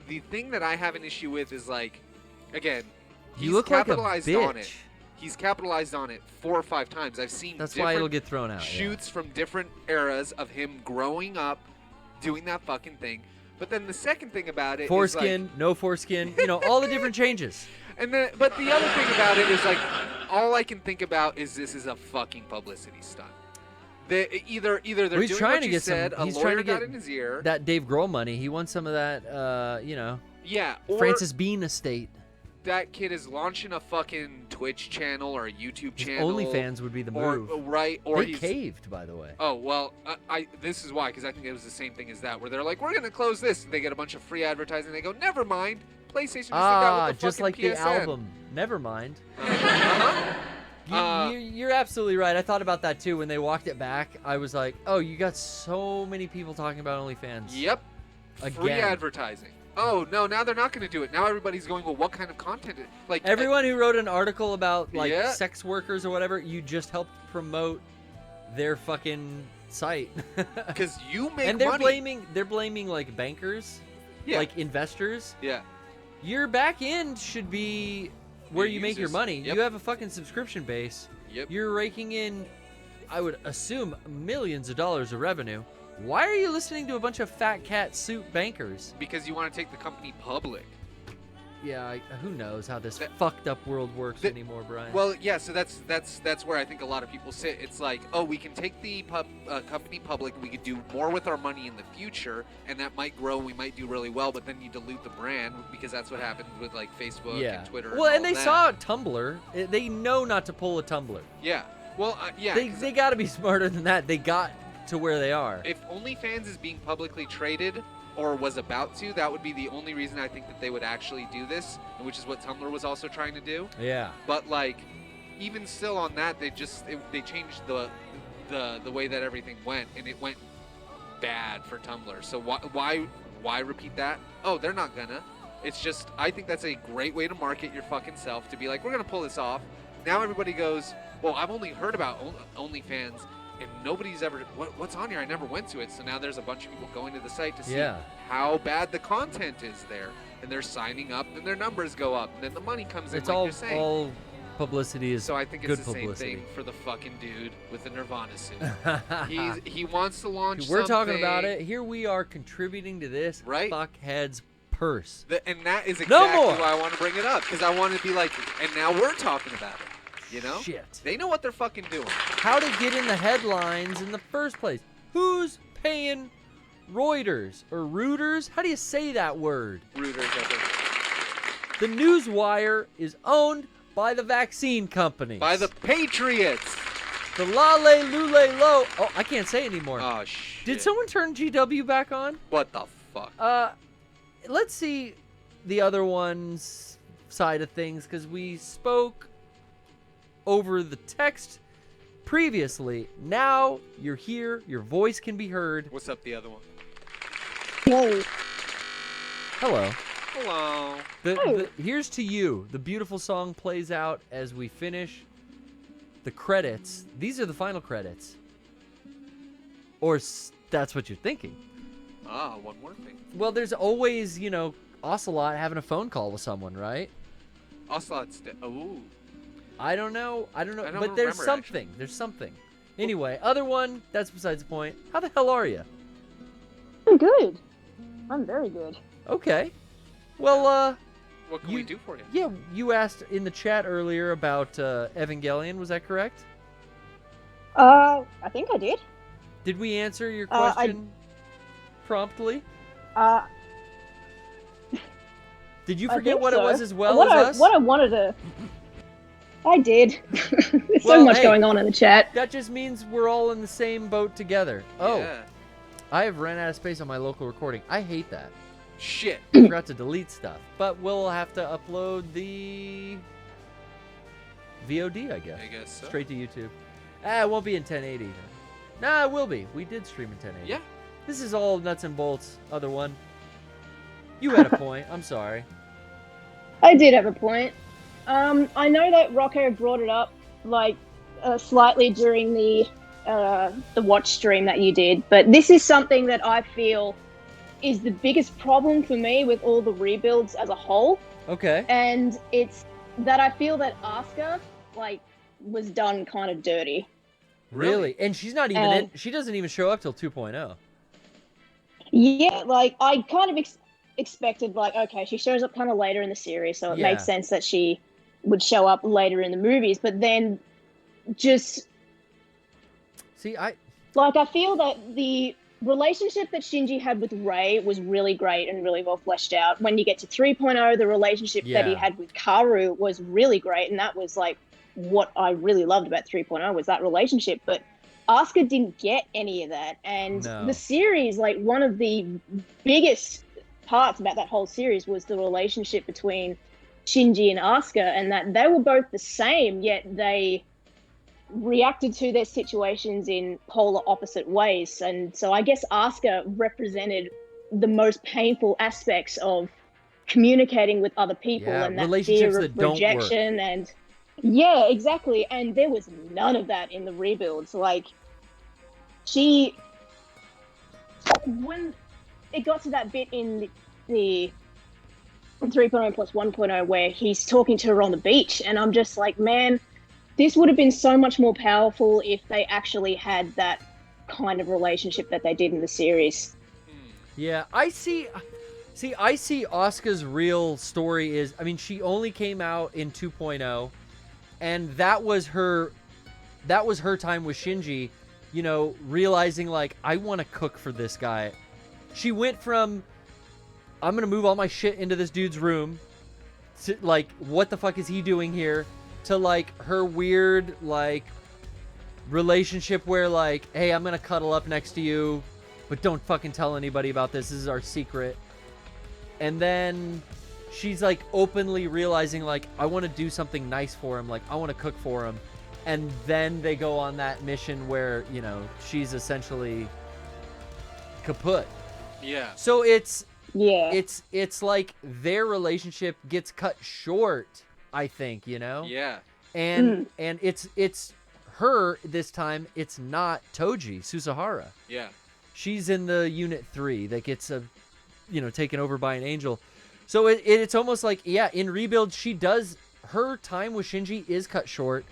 The thing that I have an issue with is like, again,
You
he's
look like a
capitalized on it.
bitch.
He's capitalized on it 4 or 5 times. I've seen
That's why it'll get thrown out.
shoots from different eras of him growing up, doing that fucking thing. But then the second thing about it
Foreskin,
is like,
no foreskin, all the different changes.
but the other thing about it is like, all I can think about is this is a fucking publicity stunt. Either they're
Well, he's
doing
trying
what
to
you
get
said,
some.
a
He's
lawyer
trying to
got
get
in his ear.
that Dave Grohl money. He wants some of that.
Yeah, or
Francis Bean estate.
that kid is launching a fucking Twitch channel or a YouTube
His
channel.
OnlyFans would be the
or
move.
right, or
They
he's
caved, by the way.
Oh well, this is why, because I think it was the same thing as that, where they're like, we're gonna close this, and they get a bunch of free advertising. They go, never mind, PlayStation just got with the
just
fucking
like the
PSN.
album. Never mind.
Uh-huh.
You're absolutely right. I thought about that too when they walked it back. I was like, oh, you got so many people talking about OnlyFans.
Yep. Free
Again.
advertising. Oh no, now they're not gonna do it. Now everybody's going, well, what kind of content? Like
Everyone who wrote an article about like
Yeah.
sex workers or whatever, you just helped promote their fucking site.
because you make
And they're
money.
blaming like bankers,
Yeah.
like investors.
Yeah.
Your back end should be where
Your
you make your
users.
money.
Yep.
You have a fucking subscription base.
Yep.
You're raking in, I would assume, millions of dollars of revenue. Why are you listening to a bunch of fat cat suit bankers?
Because you want to take the company public.
Yeah, who knows how this
That-
fucked up world works
that-
anymore, Brian.
Well, yeah. So that's where I think a lot of people sit. It's like, oh, we can take the company public. We could do more with our money in the future, and that might grow. We might do really well, but then you dilute the brand because that's what happens with like Facebook
yeah.
and Twitter.
Well,
and
and
all
they
that.
saw Tumblr. They know not to pull a Tumblr.
Yeah. Well, yeah.
They
'cause
got to be smarter than that. They got to where they are.
if OnlyFans is being publicly traded or was about to, that would be the only reason I think that they would actually do this, which is what Tumblr was also trying to do.
Yeah.
But like, even still on that, they changed the way that everything went, and it went bad for Tumblr. So why repeat that? Oh, they're not gonna. It's just, I think that's a great way to market your fucking self, to be like, we're gonna pull this off. Now everybody goes, well, I've only heard about OnlyFans, and nobody's ever, what's on here? I never went to it. So now there's a bunch of people going to the site to see
Yeah.
how bad the content is there, and they're signing up, and their numbers go up, and then the money comes in.
It's
like
all
you're saying.
all publicity is
So I think
good
it's the
publicity.
same thing for the fucking dude with the Nirvana suit. he wants to launch.
We're talking
something,
about it. Here we are contributing to this
Right.
fuckhead's purse.
and that is
No
exactly
more.
why I want to bring it up, because I want to be like, and now we're talking about it. You know?
Shit.
They know what they're fucking doing.
How to get in the headlines in the first place? Who's paying Reuters or Reuters? How do you say that word?
Reuters, I think.
The Newswire is owned by the vaccine companies.
By the Patriots.
The Lale Lule Lo. Oh, I can't say anymore.
Oh shit.
Did someone turn GW back on?
What the fuck?
Let's see the other one's side of things, because we spoke over the text previously. Now you're here. Your voice can be heard.
What's up, the other one?
Whoa.
Hello.
Hello.
Here's to you. The beautiful song plays out as we finish the credits. These are the final credits. Or that's what you're thinking.
One more thing.
Well, there's always, Ocelot having a phone call with someone, right?
Ocelot's oh.
I don't know.
I don't
but there's
remember,
something.
actually.
There's something. Anyway, other one, that's besides the point. How the hell are you?
I'm good. I'm very good.
Okay. Well,
What can we do for you?
yeah, you asked in the chat earlier about Evangelion, was that correct?
I think I did.
Did we answer your question promptly? Did you forget what it was as well as us?
What I wanted to... I did. There's
Well,
so much
hey,
going on in the chat.
That just means we're all in the same boat together. Oh,
Yeah.
I have ran out of space on my local recording. I hate that.
Shit.
I forgot to delete stuff. But we'll have to upload the VOD, I guess.
I guess so.
Straight to YouTube. It won't be in 1080. Nah, it will be. We did stream in 1080.
Yeah.
This is all nuts and bolts. Other one. You had a point. I'm sorry.
I did have a point. I know that Rocco brought it up, slightly during the watch stream that you did, but this is something that I feel is the biggest problem for me with all the rebuilds as a whole.
Okay.
And it's that I feel that Asuka, was done kind of dirty.
Really? And she's not even in. She doesn't even show up till 2.0.
Yeah, I kind of expected, okay, she shows up kind of later in the series, so it makes sense that she would show up later in the movies, but then just...
See, I
feel that the relationship that Shinji had with Rei was really great and really well fleshed out. When you get to 3.0, the relationship that he had with Karu was really great, and that was, what I really loved about 3.0 was that relationship, but Asuka didn't get any of that, and the series, one of the biggest parts about that whole series was the relationship between Shinji and Asuka, and that they were both the same, yet they reacted to their situations in polar opposite ways. And so I guess Asuka represented the most painful aspects of communicating with other people, and that fear of rejection and exactly. And there was none of that in the rebuilds. When it got to that bit in the 3.0 plus 1.0 where he's talking to her on the beach, and I'm just like, man, this would have been so much more powerful if they actually had that kind of relationship that they did in the series.
Yeah, I see Asuka's real story is, she only came out in 2.0, and that was her time with Shinji, realizing I want to cook for this guy. She went from, I'm going to move all my shit into this dude's room, to what the fuck is he doing here, to her weird relationship where hey, I'm gonna cuddle up next to you, but don't fucking tell anybody about this. This is our secret. And then she's openly realizing I want to do something nice for him. I want to cook for him. And then they go on that mission where she's essentially kaput.
Yeah.
So it's their relationship gets cut short, I think,
Yeah.
And it's her this time. It's not Toji Susahara.
Yeah.
She's in the Unit 3 that gets taken over by an angel. So it's almost in Rebuild, her time with Shinji is cut short,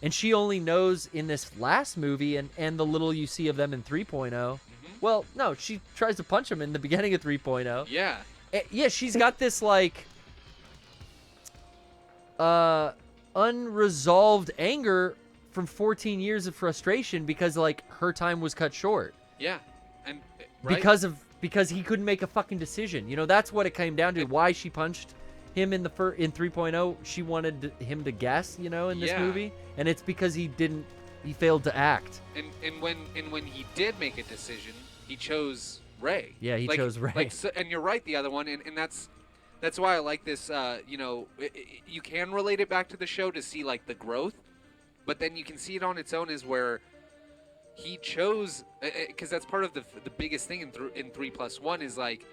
and she only knows in this last movie and the little you see of them in 3.0. Well, no, she tries to punch him in the beginning of 3.0.
Yeah.
Yeah, she's got this unresolved anger from 14 years of frustration because her time was cut short.
Yeah. And
because he couldn't make a fucking decision. That's what it came down to. Why she punched him in 3.0. She wanted him to guess, in this movie, and it's because he didn't He failed to act.
And when he did make a decision, he chose Rey.
Yeah, he chose Rey.
And you're right, the other one, and that's why I like this. You can relate it back to the show to see like the growth, but then you can see it on its own as where he chose, because that's part of the biggest thing in 3+1 is like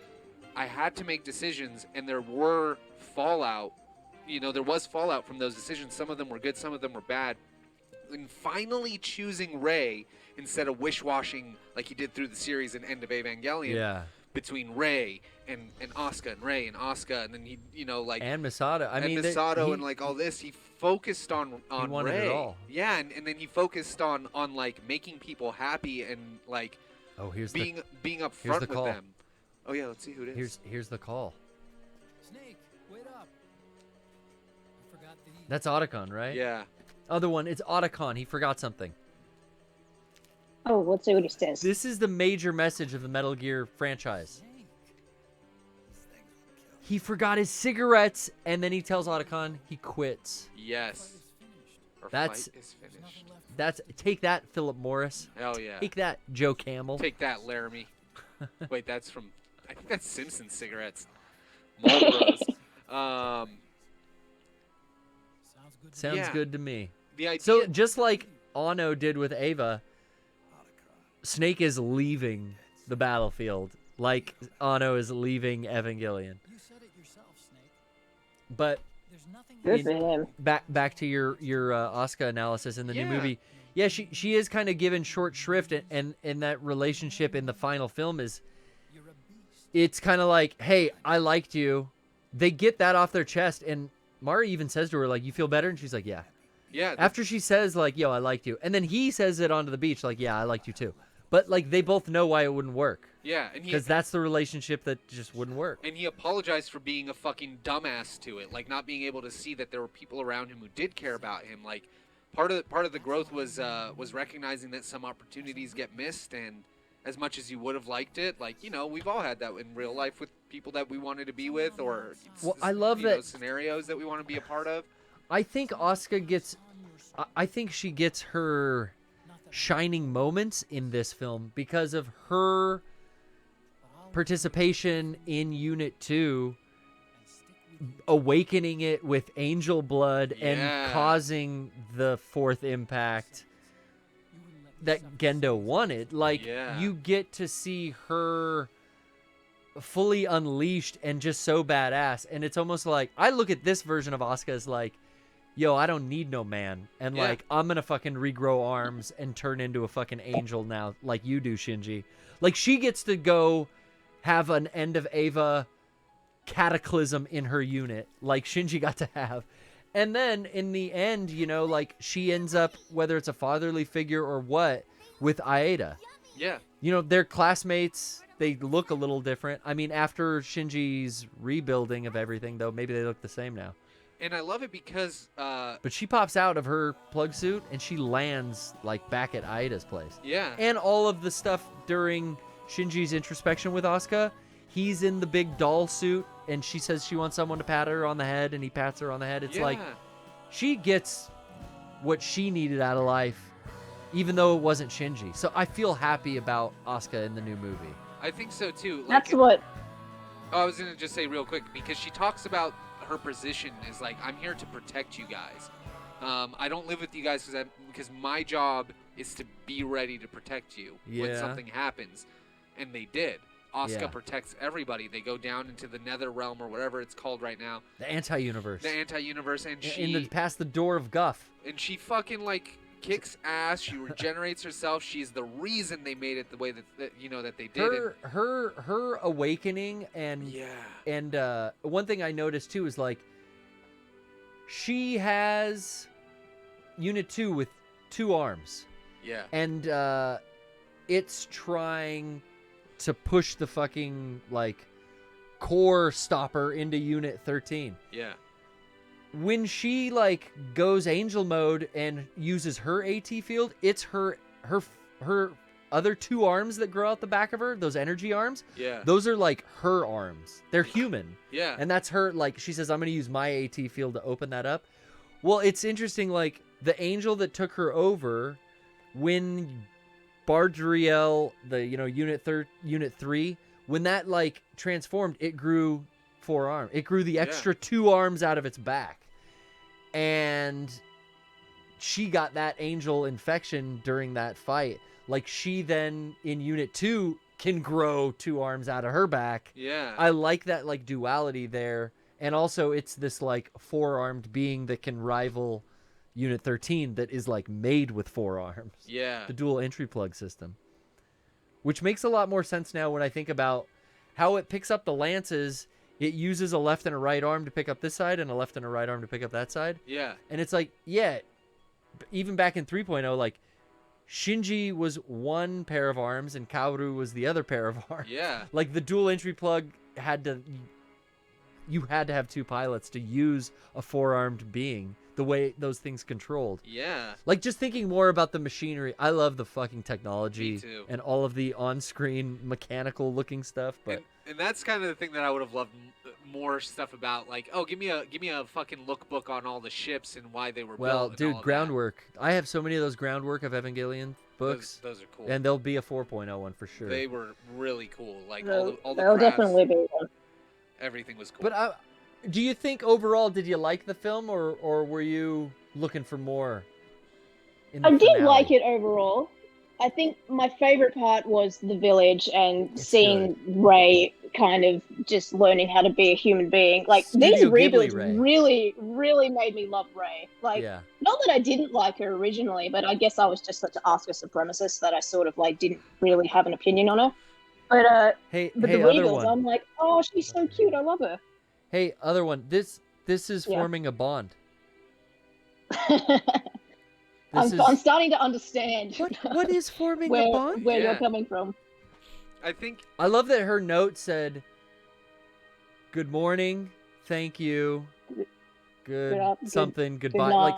I had to make decisions, and there were fallout. There was fallout from those decisions. Some of them were good, some of them were bad. And finally choosing Rey instead of wish-washing like he did through the series and End of Evangelion between Rey and Asuka and Rey and Asuka, and then he
and Misato.
Misato and like all this, he focused on
he wanted
Rey.
it all.
Yeah, and then he focused on like making people happy and like being upfront with them. Oh yeah, let's see who it is.
Here's the call.
Snake, wait up. I forgot the...
That's Otacon, right?
Yeah.
Other one, it's Otacon. He forgot something.
Oh, let's see what he says.
This is the major message of the Metal Gear franchise. He forgot his cigarettes, and then he tells Otacon he quits.
Yes. Our
That's
fight is finished.
Take that, Philip Morris.
Hell yeah.
Take that, Joe Camel.
Take that, Laramie. Wait, that's from... I think that's Simpson cigarettes. Marlboros.
Sounds good to me.
The idea...
So just like Anno did with Ava, Snake is leaving the battlefield, like Anno is leaving Evangelion.
You said it yourself, Snake.
But
Good for him.
back to your Asuka analysis in the new movie. Yeah, she is kind of given short shrift, and that relationship in the final film is, it's kind of like, hey, I liked you. They get that off their chest, and Mari even says to her, like, you feel better? And she's like, yeah.
Yeah.
After she says, like, yo, I liked you. And then he says it onto the beach, like, yeah, I liked you too. But, like, they both know why it wouldn't work.
Yeah.
Because that's the relationship that just wouldn't work.
And he apologized for being a fucking dumbass to it, like not being able to see that there were people around him who did care about him. Like, part of the growth was recognizing that some opportunities get missed, and as much as you would have liked it, like, we've all had that in real life with people that we wanted to be with, or
I love that
scenarios that we want to be a part of.
I think Asuka gets, I think she gets her shining moments in this film because of her participation in Unit 2, awakening it with angel blood and causing the fourth impact that Gendo wanted. Like, you get to see her fully unleashed and just so badass, and it's almost like, I look at this version of Asuka as like, yo, I don't need no man, and like, I'm gonna fucking regrow arms and turn into a fucking angel now, like you do, Shinji. Like, she gets to go have an End of Ava cataclysm in her unit, like Shinji got to have. And then in the end, like, she ends up, whether it's a fatherly figure or what, with Aida.
Yeah.
They're classmates. They look a little different. I mean, after Shinji's rebuilding of everything, though, maybe they look the same now.
And I love it because...
But she pops out of her plug suit, and she lands, like, back at Aida's place.
Yeah.
And all of the stuff during Shinji's introspection with Asuka, he's in the big doll suit, and she says she wants someone to pat her on the head, and he pats her on the head. It's like, she gets what she needed out of life, even though it wasn't Shinji. So I feel happy about Asuka in the new movie.
I think so, too. Like,
That's what...
Oh, I was going to just say real quick, because she talks about her position is like, I'm here to protect you guys. I don't live with you guys because my job is to be ready to protect you when something happens. And they did. Asuka protects everybody. They go down into the nether realm or whatever it's called right now.
The anti-universe.
The anti-universe, and she...
past the door of Guff.
And she fucking, like, kicks ass. She regenerates herself. She's the reason they made it the way that they did.
Her awakening and one thing I noticed too is, like, she has Unit 2 with 2 arms.
Yeah.
And it's trying to push the fucking, like, core stopper into Unit 13.
Yeah.
When she, like, goes angel mode and uses her AT field, it's her other 2 arms that grow out the back of her, those energy arms.
Yeah.
Those are, like, her arms. They're human.
Yeah.
And that's her, like, she says, I'm going to use my AT field to open that up. Well, it's interesting, like, the angel that took her over when Bardriel, the Unit 3, when that like transformed, it grew 4 arms. It grew the extra 2 arms out of its back, and she got that angel infection during that fight. Like, she then in Unit 2 can grow 2 arms out of her back.
Yeah.
I like that like duality there, and also it's this like 4-armed being that can rival Unit 13 that is like made with 4 arms.
Yeah.
The dual entry plug system. Which makes a lot more sense now when I think about how it picks up the lances. It uses a left and a right arm to pick up this side and a left and a right arm to pick up that side.
Yeah.
And it's like, yeah, even back in 3.0, like Shinji was one pair of arms and Kaoru was the other pair of arms.
Yeah.
Like the dual entry plug you had to have 2 pilots to use a 4-armed being the way those things controlled.
Yeah.
Like, just thinking more about the machinery. I love the fucking technology.
Me too.
And all of the on-screen mechanical looking stuff, but
and that's kind of the thing that I would have loved more stuff about. Like, oh, give me a fucking lookbook on all the ships and why they were
well,
built. And
dude,
all of
groundwork. I have so many of those groundwork of Evangelion books.
Those are cool.
And there'll be a 4.0 one for sure.
They were really cool. Like all the
There'll
crafts,
definitely be one.
everything was cool.
But do you think overall, did you like the film, or were you looking for more?
I did like it overall. I think my favorite part was the village and seeing Ray kind of just learning how to be a human being. Like, these rebuilds really, really made me love Ray. Like, not that I didn't like her originally, but I guess I was just such an Asuka supremacist that I sort of like didn't really have an opinion on her. But the rebuilds, I'm like, oh, she's so cute. I love her.
Hey, other one. This is forming a bond.
I'm starting to understand.
What is forming a bond?
Where you're coming from.
I love that her note said, "Good morning, thank you, something, goodbye." Like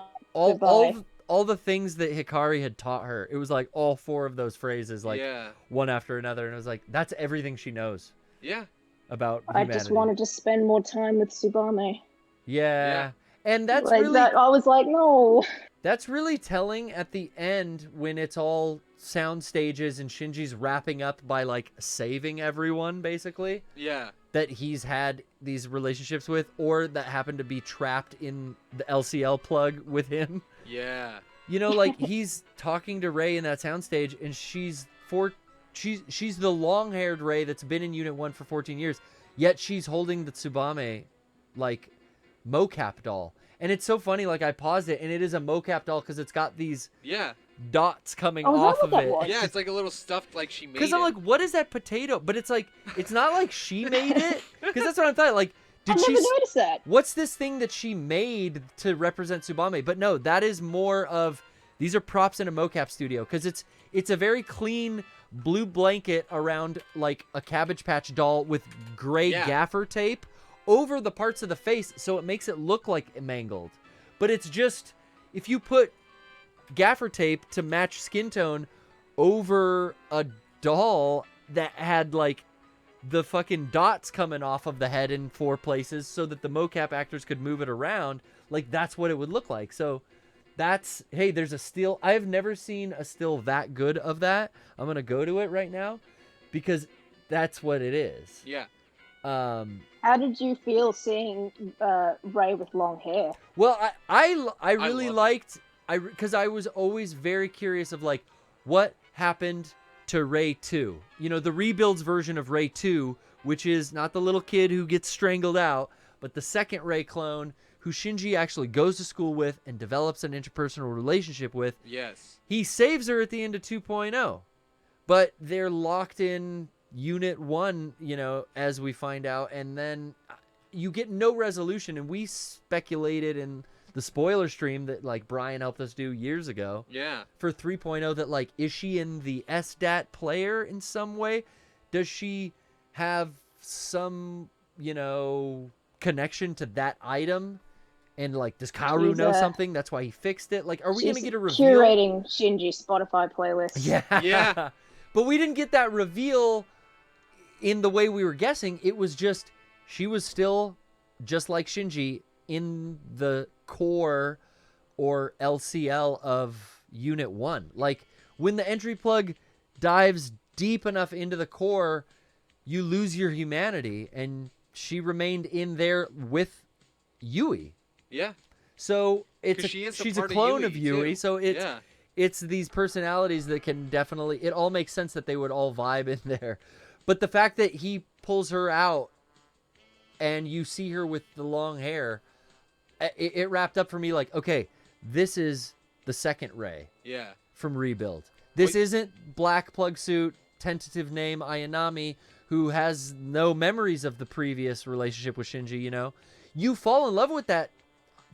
all the things that Hikari had taught her. It was like all 4 of those phrases, like one after another, and it was like that's everything she knows.
Yeah.
About
humanity. I just wanted to spend more time with Tsubame.
Yeah. And that's
like
really
that. I was like, no.
That's really telling at the end when it's all sound stages and Shinji's wrapping up by like saving everyone, basically.
Yeah.
That he's had these relationships with, or that happened to be trapped in the LCL plug with him.
Yeah.
You know, like he's talking to Rei in that soundstage, and she's the long-haired Rei that's been in Unit 1 for 14 years, yet she's holding the Tsubame like mocap doll. And it's so funny, like I paused it, and it is a mocap doll because it's got these dots coming off of it.
Yeah, it's like a little stuffed, like she made it.
Because I'm like, what is that potato? But it's like, it's not like she made it. Because that's what I'm thought. Like,
I never noticed that.
What's this thing that she made to represent Tsubame? But no, that is more of, these are props in a mocap studio. Because it's a very clean blue blanket around like a Cabbage Patch doll with gray gaffer tape over the parts of the face, so it makes it look like mangled. But it's just, if you put gaffer tape to match skin tone over a doll that had like the fucking dots coming off of the head in 4 places so that the mocap actors could move it around, like that's what it would look like. So that's, hey, there's a still. I've never seen a still that good of that. I'm gonna go to it right now because that's what it is.
Yeah.
How did you feel seeing Ray with long hair?
Well, I really liked, because I was always very curious of like what happened to Ray 2. You know, the rebuilds version of Ray 2, which is not the little kid who gets strangled out, but the second Ray clone who Shinji actually goes to school with and develops an interpersonal relationship with.
Yes. He
saves her at the end of 2.0, but they're locked in Unit 1, you know, as we find out, and then you get no resolution. And we speculated in the spoiler stream that like Brian helped us do years ago.
Yeah.
For 3.0 that like, is she in the SDAT player in some way? Does she have some, you know, connection to that item? And like, does Kaoru know something? That's why he fixed it. Like, are we gonna get a reveal?
Curating Shinji's Spotify playlist.
Yeah. Yeah. But we didn't get that reveal in the way we were guessing. It was just, she was still just like Shinji in the core or LCL of Unit 1. Like, when the entry plug dives deep enough into the core, you lose your humanity, and she remained in there with Yui.
Yeah.
So she's a clone of Yui,
too.
so it's these personalities that can definitely, it all makes sense that they would all vibe in there. But the fact that he pulls her out and you see her with the long hair, it wrapped up for me like, okay, this is the second Rei.
Yeah.
From Rebuild. This isn't black plug suit, tentative name Ayanami, who has no memories of the previous relationship with Shinji, you know? You fall in love with that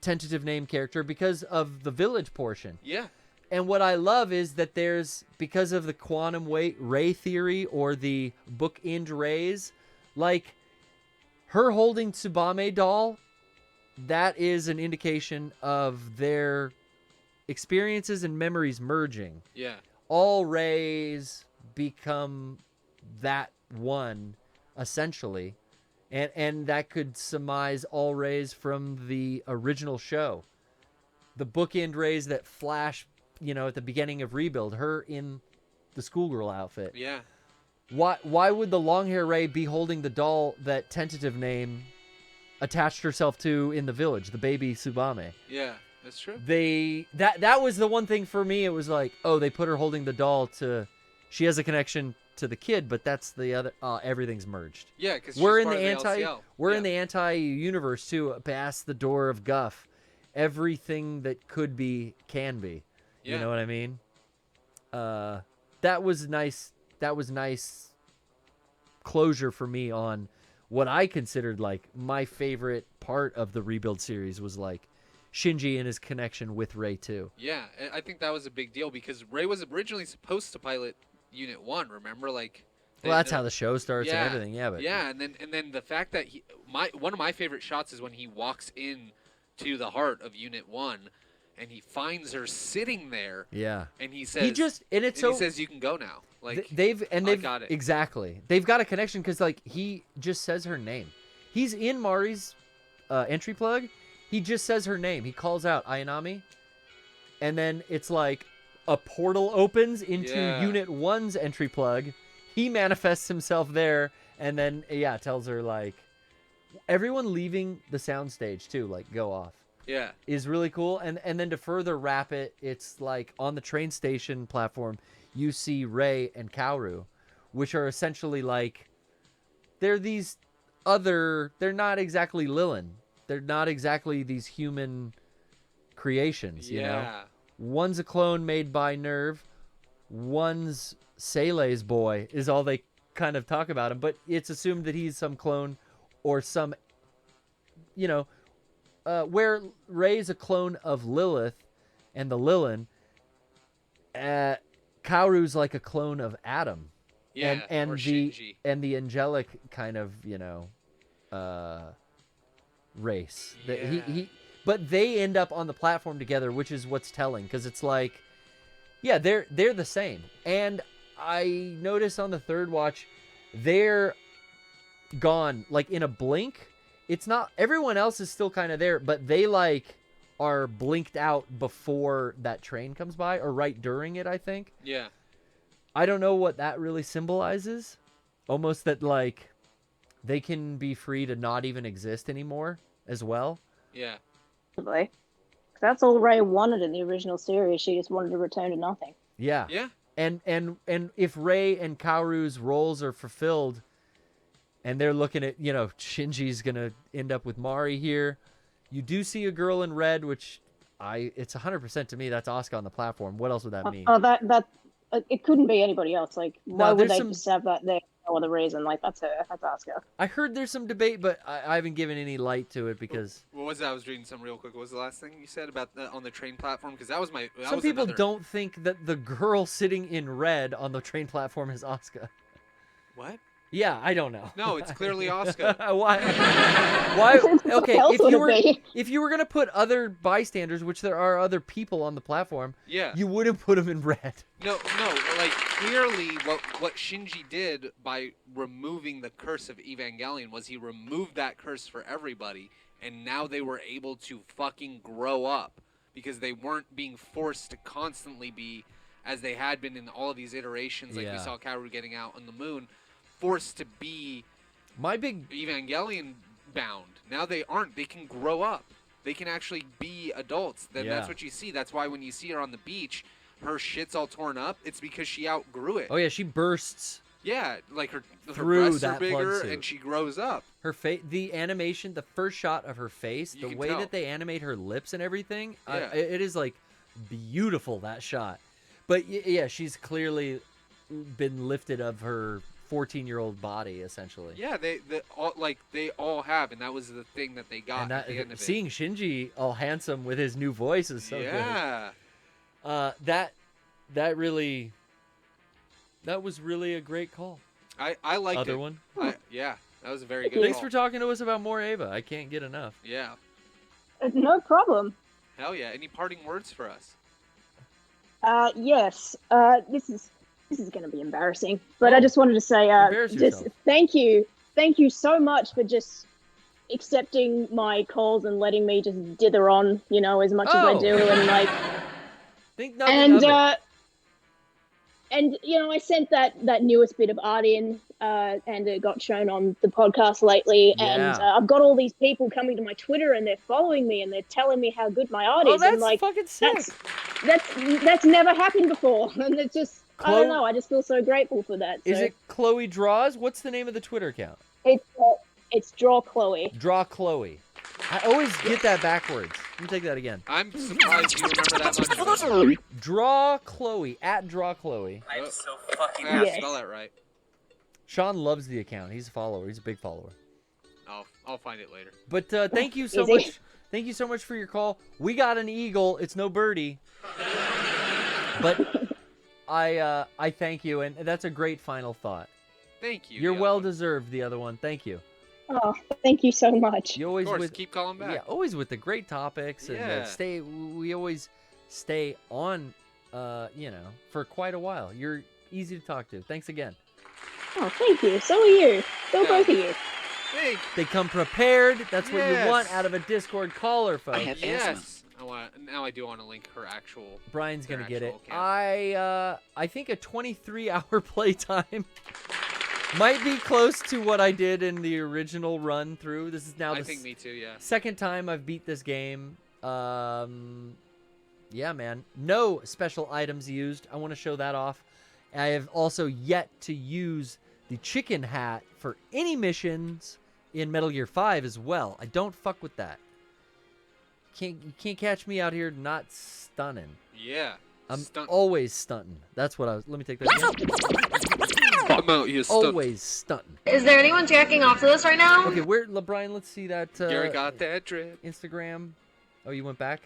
tentative name character because of the village portion.
Yeah.
And what I love is that because of the quantum Rei theory or the bookend Reis, like her holding Tsubame doll, that is an indication of their experiences and memories merging.
Yeah.
All Reis become that one, essentially. And that could surmise all Reis from the original show. The bookend Reis that flash, at the beginning of Rebuild, her in the schoolgirl outfit.
Yeah.
Why would the long hair Rei be holding the doll that tentative name attached herself to in the village, the baby Tsubame?
Yeah, that's true.
That was the one thing for me. It was like, oh, they put her holding the doll to, she has a connection to the kid, but that's the other. Everything's merged.
Yeah, because
we're in
part
the
of the LCL.
We're in the anti-universe too, past the door of Guff. Everything that could be can be.
Yeah.
You know what I mean? That was nice. That was nice closure for me on what I considered like my favorite part of the Rebuild series was like Shinji and his connection with Rei too.
Yeah, I think that was a big deal because Rei was originally supposed to pilot Unit 1, remember? Like,
well, that's how the show starts and everything. Yeah, but
and then the fact that one of my favorite shots is when he walks in to the heart of Unit 1 and he finds her sitting there.
Yeah.
And he says
he
says you can go now. Like
they've
got it.
Exactly. They've got a connection cuz like he just says her name. He's in Mari's entry plug. He just says her name. He calls out Ayanami. And then it's like a portal opens into Unit 1's entry plug. He manifests himself there and then tells her like everyone leaving the soundstage too, like go off.
Yeah.
Is really cool. And then to further wrap it, it's like on the train station platform, you see Rei and Kaoru, which are essentially like they're not exactly Lilin. They're not exactly these human creations, you know? One's a clone made by Nerve. One's Seilei's boy is all they kind of talk about him, but it's assumed that he's some clone or some, where Rei's a clone of Lilith and the Lilin, Kaoru's like a clone of Adam.
Yeah,
and
or
the
Shinji.
and the angelic kind of, race. But they end up on the platform together, which is what's telling, because it's like, they're the same. And I noticed on the third watch, they're gone like in a blink. It's not, everyone else is still kind of there, but they like are blinked out before that train comes by or right during it, I think.
Yeah.
I don't know what that really symbolizes. Almost that like they can be free to not even exist anymore as well.
Yeah.
That's all Rei wanted in the original series. She just wanted to return to nothing.
Yeah.
Yeah.
And if Rei and Kaoru's roles are fulfilled and they're looking at, Shinji's going to end up with Mari here. You do see a girl in red, which it's 100% to me. That's Asuka on the platform. What else would that mean?
Oh, that it couldn't be anybody else. Like, why would they just have that there for no other reason? Like, that's her. That's Asuka.
I heard there's some debate, but I haven't given any light to it because.
What was that? I was reading some real quick. What was the last thing you said about on the train platform? Because that was my.
Some people don't think that the girl sitting in red on the train platform is Asuka.
What?
Yeah, I don't know.
No, it's clearly Asuka.
Why? Okay, if you were gonna put other bystanders, which there are other people on the platform, you wouldn't put them in red.
No, like clearly, what Shinji did by removing the curse of Evangelion was he removed that curse for everybody, and now they were able to fucking grow up because they weren't being forced to constantly be as they had been in all of these iterations, like we
Yeah.
saw Kaoru getting out on the moon, forced to be
My big
Evangelion bound. Now they aren't. They can grow up. They can actually be adults. Then
Yeah.
that's what you see. That's why when you see her on the beach, her shit's all torn up. It's because she outgrew it.
Oh yeah, she bursts
Yeah, like her
through
breasts
that
are bigger
plug suit.
and she grows up.
her face. The animation, the first shot of her face,
You
the
can
way
tell.
that they animate her lips and everything,
Yeah.
it is like beautiful, that shot. But yeah, she's clearly been lifted of her 14-year-old body, essentially.
Yeah, they all have, and that was the thing that they got
And
at the end of it.
seeing Shinji all handsome with his new voice is so
Yeah.
good. That was really a great call.
I liked
Other
it.
one?
Yeah, that was a very good
Thanks
call.
for talking to us about more Ava. I can't get enough.
Yeah.
No problem.
Hell yeah. Any parting words for us?
Yes. This is going to be embarrassing, but I just wanted to say,
Embarrass
just
yourself.
thank you so much for just accepting my calls and letting me just dither on, as much as I do, and like,
Think nothing of it.
I sent that newest bit of art in, and it got shown on the podcast lately, and
Yeah.
I've got all these people coming to my Twitter and they're following me and they're telling me how good my art
Oh,
is,
that's
and like
fucking sick.
that's never happened before, and it's just I
Chloe-
don't know, I just feel so grateful for that.
Is
So
it Chloe Draws? What's the name of the Twitter account?
it's Draw Chloe.
Draw Chloe. I always get that backwards. Let me take that again.
I'm surprised you remember that much.
Draw Chloe, at Draw Chloe.
I'm so fucking
Yes.
spell that right.
Sean loves the account. He's a follower. He's a big follower.
I'll find it later.
But thank you so
Easy.
much. Thank you so much for your call. We got an eagle. It's no birdie. But I thank you, and that's a great final thought.
Thank you.
You're
the other
well
one.
deserved, the other one. Thank you.
Oh, thank you so much.
You
Of
always
course, keep calling back.
Yeah, always with the great topics and
Yeah.
we always stay on for quite a while. You're easy to talk to. Thanks again.
Oh, thank you. So are you. So
Yeah.
both of you.
Thanks.
They come prepared. That's what you
Yes.
want out of a Discord caller, folks.
Yes. Now I do want to link her actual.
Brian's gonna get it.
actual account.
I think a 23-hour playtime might be close to what I did in the original run through. This is now
I
the
think me too. Yeah.
second time I've beat this game. Yeah, man. No special items used. I want to show that off. I have also yet to use the chicken hat for any missions in Metal Gear 5 as well. I don't fuck with that. You can't catch me out here not stunning.
Yeah.
I'm
Stunt.
always stunting. That's what I was. Let me take that again.
I'm out here stunt.
Always stunting.
Is there anyone jacking off to this right now?
Okay, Brian, let's see that
Gary got that drip.
Instagram. Oh, you went back?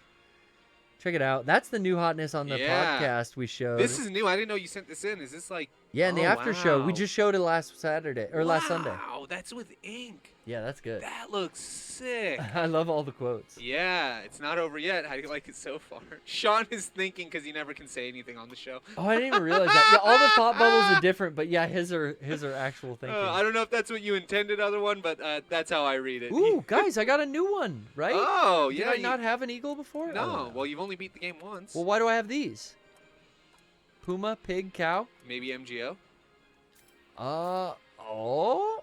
Check it out. That's the new hotness on the
Yeah.
podcast we showed.
This is new. I didn't know you sent this in. Is this like?
Yeah, in the
Oh,
after show. We
wow.
just showed it last Saturday or last Sunday.
Wow, that's with ink.
Yeah, that's good.
That looks sick.
I love all the quotes.
Yeah, it's not over yet. How do you like it so far? Sean is thinking because he never can say anything on the show.
Oh, I didn't even realize that. Yeah, all the thought bubbles are different, but yeah, his are actual thinking.
I don't know if that's what you intended, other one, but that's how I read it.
Ooh, guys, I got a new one, right?
Oh,
Did
yeah.
I not have an eagle before?
No.
Oh,
Well, you've only beat the game once.
Well, why do I have these? Puma, pig, cow.
Maybe MGO.
Oh.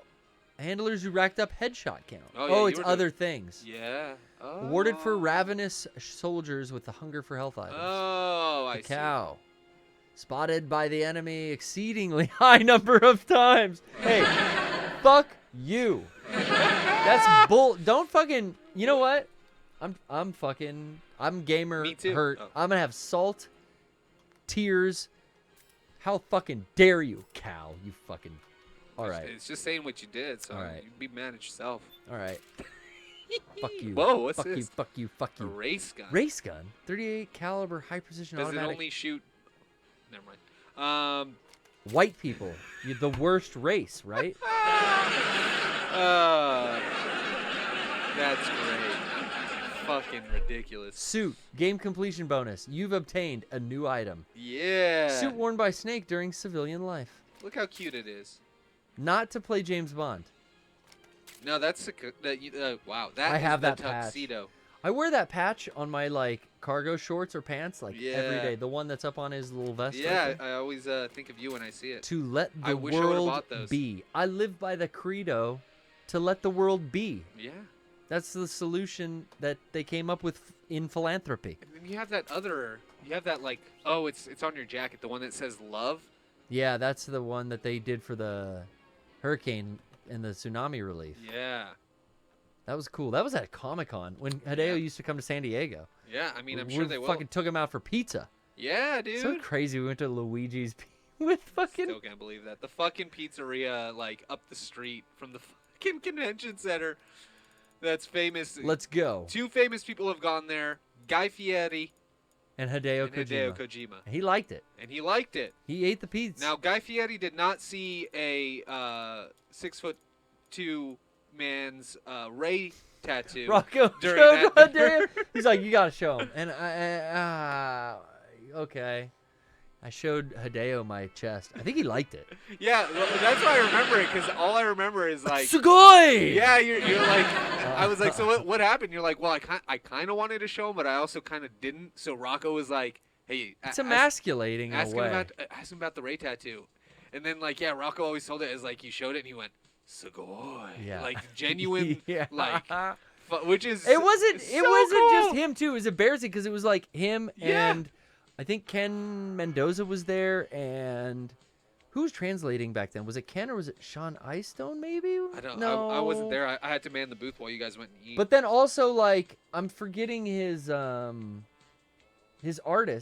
Handlers who racked up headshot count.
Oh, yeah, you
it's
were
other things.
Yeah. Oh.
Awarded for ravenous soldiers with the hunger for health items.
Oh, I
the
see.
cow. Spotted by the enemy exceedingly high number of times. Hey, fuck you. That's bull. Don't fucking. You know what? I'm gamer
Me too.
hurt.
Oh.
I'm gonna have salt, tears. How fucking dare you, cow? You fucking. All right.
It's just saying what you did, so
All right.
you'd be mad at yourself.
All right. Fuck you.
Whoa, what's
fuck
this?
you, fuck you, fuck
A
you.
race gun.
Race gun. 38 caliber, high precision
Does it
automatic.
only shoot? Never mind.
White people. You're the worst race, right?
That's great. Fucking ridiculous.
Suit. Game completion bonus. You've obtained a new item.
Yeah.
Suit worn by Snake during civilian life.
Look how cute it is.
Not to play James Bond.
No, that's wow. That
I
is
have
the
that patch.
tuxedo.
I wear that patch on my like cargo shorts or pants like
Yeah.
every day. The one that's up on his little vest.
Yeah,
right there.
I always think of you when I see it.
To let
I
the
wish I would've
world
bought those.
be. I live by the credo to let the world be.
Yeah.
That's the solution that they came up with in philanthropy.
And then you have that other. You have that like. Oh, it's on your jacket. The one that says love.
Yeah, that's the one that they did for the hurricane and the tsunami relief.
Yeah.
That was cool. That was at Comic-Con when Hideo used to come to San Diego.
Yeah, I mean, I'm
We
sure they will.
fucking took him out for pizza.
Yeah, dude.
So crazy. We went to Luigi's with fucking.
Still can't believe that. The fucking pizzeria, like, up the street from the fucking convention center that's famous.
Let's go.
2 famous people have gone there. Guy Fieri
And Hideo
and
Kojima.
Hideo Kojima.
He liked it.
And he liked it.
He ate the pizza.
Now, Guy Fieri did not see a 6'2" man's Ray tattoo
Rocco
during
showed
that.
Hideo. He's like, you gotta show him. And okay. I showed Hideo my chest. I think he liked it.
Yeah, well, that's why I remember it, because all I remember is like...
Sugoi!
Yeah, you're like... I was like, so what happened? You're like, well, I kind of wanted to show him, but I also kind of didn't. So Rocco was like, hey...
It's emasculating in a way.
Ask him about the Ray tattoo. And then, like, yeah, Rocco always told it as, like, you showed it, and he went, Sugoi.
Yeah.
Like, genuine,
Yeah.
like... Which is...
It wasn't
so
just
cool.
him, too. It was embarrassing because it was like him
Yeah.
and... I think Ken Mendoza was there, and who was translating back then? Was it Ken or was it Sean Eyestone, maybe?
I don't
know.
I wasn't there. I had to man the booth while you guys went and eat.
But then also, like, I'm forgetting his artist.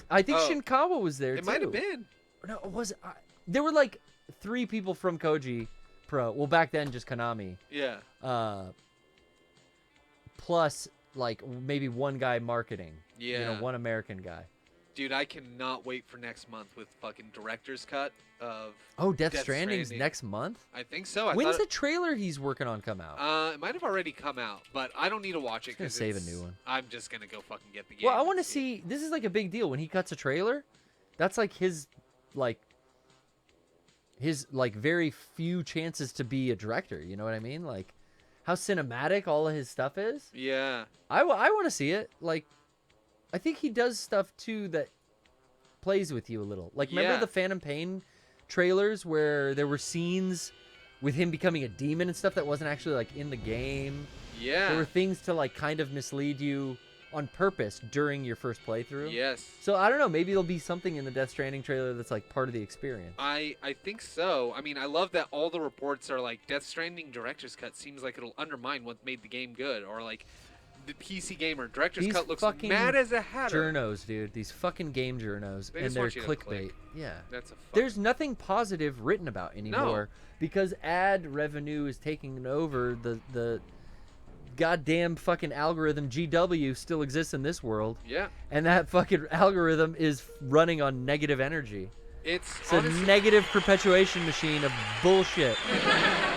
I think Shinkawa was there,
it
too.
might have been.
No, was it? There were, like, 3 people from Koji Pro. Well, back then, just Konami.
Yeah.
Plus, like, maybe one guy marketing.
Yeah.
You know, one American guy.
Dude, I cannot wait for next month with fucking director's cut of...
Oh, Death Stranding's next month?
I think so.
When's the trailer he's working on come out?
It might have already come out, but I don't need to watch it.
Gonna save a new one.
I'm just going to go fucking get the game.
Well, I want to see... This is, like, a big deal. When he cuts a trailer, that's, like, his very few chances to be a director. You know what I mean? Like, how cinematic all of his stuff is.
Yeah.
I want to see it. Like, I think he does stuff, too, that plays with you a little. Like, remember the Phantom Pain trailers where there were scenes with him becoming a demon and stuff that wasn't actually, like, in the game?
Yeah.
There were things to, like, kind of mislead you on purpose during your first playthrough.
Yes.
So, I don't know. Maybe there'll be something in the Death Stranding trailer that's, like, part of the experience.
I think so. I mean, I love that all the reports are like, Death Stranding director's cut seems like it'll undermine what made the game good. Or, like, the PC Gamer director's cut looks
fucking
mad as a hatter.
journos, dude. These fucking game journos.
They
And
just
they're
want you to
clickbait.
click.
Yeah.
That's a
There's nothing positive written about anymore because ad revenue is taking over. The goddamn fucking algorithm GW still exists in this world.
Yeah.
And that fucking algorithm is running on negative energy.
It's
a
honestly...
negative perpetuation machine of bullshit.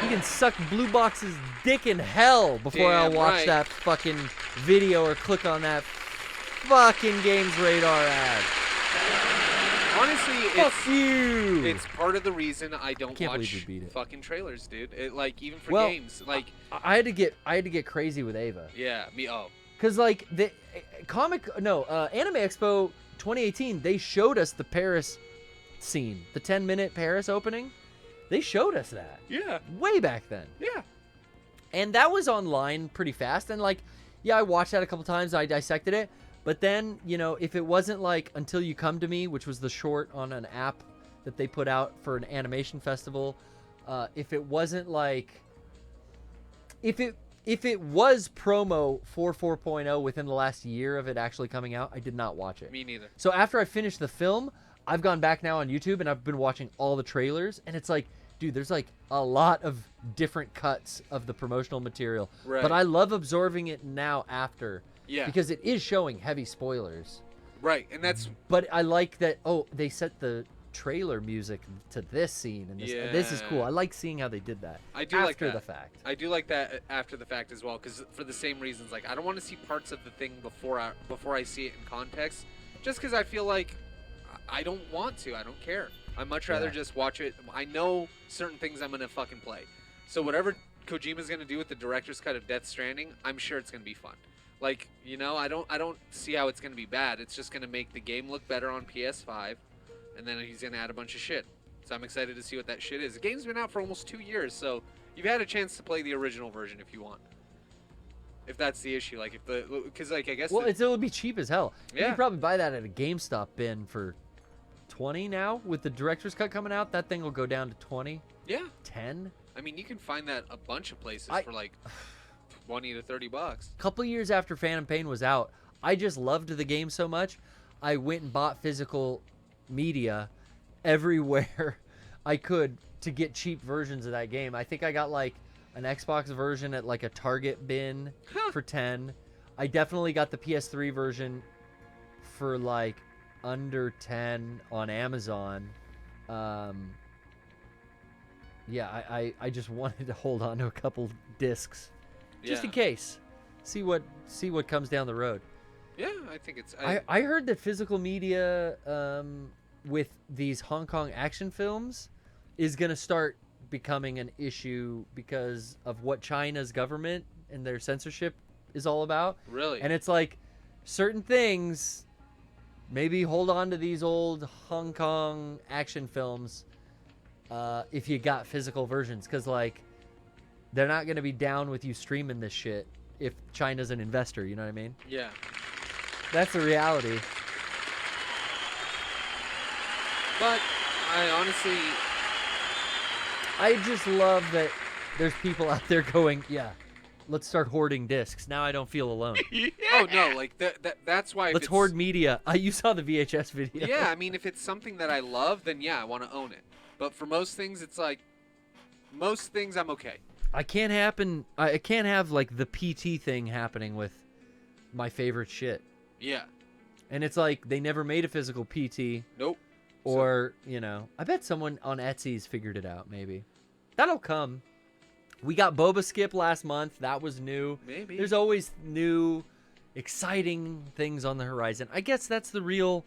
You can suck Blue Box's dick in hell before I watch that fucking video or click on that fucking Games Radar ad.
Honestly, it's part of the reason I don't watch fucking trailers, dude. Like, even for games, like
I had to get crazy with Ava.
Yeah, me.
Cause like the Anime Expo 2018, they showed us the Paris scene, the 10-minute Paris opening. They showed us that.
Yeah.
Way back then.
Yeah.
And that was online pretty fast. And like, yeah, I watched that a couple times. I dissected it. But then, you know, if it wasn't like Until You Come to Me, which was the short on an app that they put out for an animation festival, if it wasn't like, if it was promo for 4.0 within the last year of it actually coming out, I did not watch it.
Me neither.
So after I finished the film, I've gone back now on YouTube and I've been watching all the trailers, and it's like, dude, there's like a lot of different cuts of the promotional material.
Right.
But I love absorbing it now after.
Yeah.
Because it is showing heavy spoilers.
Right, and that's...
But I like that, they set the trailer music to this scene, and this is cool. I like seeing how they did that.
I do like that.
After the fact.
I do like that after the fact as well, because for the same reasons, like, I don't want to see parts of the thing before I see it in context, just because I feel like I don't want to. I don't care. I'd much rather just watch it. I know certain things I'm going to fucking play. So whatever Kojima's going to do with the director's cut of Death Stranding, I'm sure it's going to be fun. Like, I don't see how it's gonna be bad. It's just gonna make the game look better on PS5, and then he's gonna add a bunch of shit. So I'm excited to see what that shit is. The game's been out for almost 2 years, so you've had a chance to play the original version if you want. If that's the issue, like because I guess.
Well, it would be cheap as hell. You
Yeah.
could probably buy that at a GameStop bin for 20 now. With the director's cut coming out, that thing will go down to 20.
Yeah.
10.
I mean, you can find that a bunch of places for like 20 to $30.
A couple years after Phantom Pain was out, I just loved the game so much, I went and bought physical media everywhere I could to get cheap versions of that game. I think I got like an Xbox version at like a Target bin for 10. I definitely got the PS3 version for like under 10 on Amazon. Yeah, I just wanted to hold on to a couple discs just in case. See what comes down the road.
Yeah, I think it's.
I heard that physical media with these Hong Kong action films is going to start becoming an issue because of what China's government and their censorship is all about.
Really?
And it's like certain things, maybe hold on to these old Hong Kong action films if you got physical versions, because like they're not going to be down with you streaming this shit if China's an investor, you know what I mean?
Yeah.
That's the reality.
But
I just love that there's people out there going, yeah, let's start hoarding discs. Now I don't feel alone.
Oh no, like that's why.
Let's hoard media. You saw the VHS video.
Yeah, I mean, if it's something that I love, then yeah, I want to own it. But for most things, it's like most things I'm okay.
I can't have like the PT thing happening with my favorite shit.
Yeah.
And it's like they never made a physical PT.
Nope.
Or, I bet someone on Etsy's figured it out, maybe. That'll come. We got Boba Skip last month. That was new.
Maybe.
There's always new, exciting things on the horizon. I guess that's the real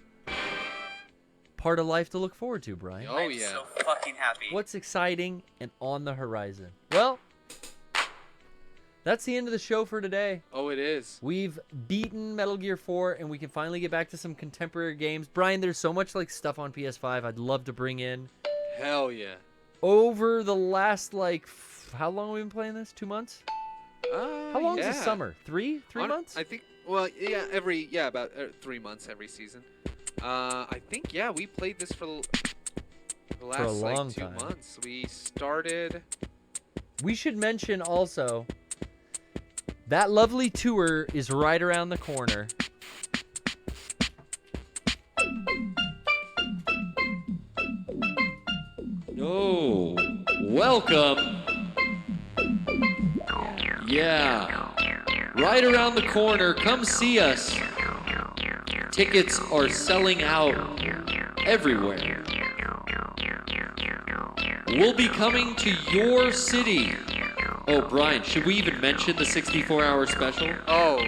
part of life to look forward to, Brian.
Oh, yeah.
So fucking happy.
What's exciting and on the horizon? Well, that's the end of the show for today.
Oh, it is.
We've beaten Metal Gear 4, and we can finally get back to some contemporary games. Brian, there's so much like stuff on PS5 I'd love to bring in.
Hell yeah.
Over the last how long have we been playing this? 2 months? How long is the summer? Three months?
I think. Well, yeah, about 3 months every season. I think we played this for the last
for a long
like 2
time.
months. We started.
We should mention also that lovely tour is right around the corner.
Oh, welcome. Yeah, right around the corner. Come see us. Tickets are selling out everywhere. We'll be coming to your city. Oh, Brian, should we even mention the 64-hour special?
Oh,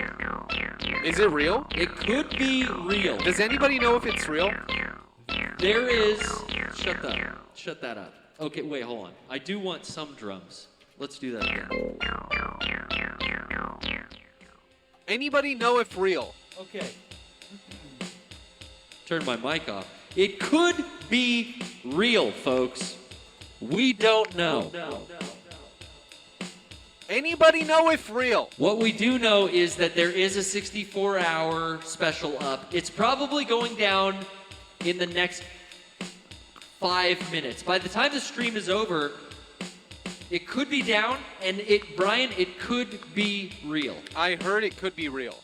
is it real?
It could be real.
Does anybody know if it's real?
There is... Shut that up. Okay, wait, hold on. I do want some drums. Let's do that again.
Anybody know if real?
Okay. Turn my mic off. It could be real, folks. We don't know.
Anybody know if real?
What we do know is that there is a 64-hour special up. It's probably going down in the next 5 minutes. By the time the stream is over, it could be down, and Brian, it could be real.
I heard it could be real.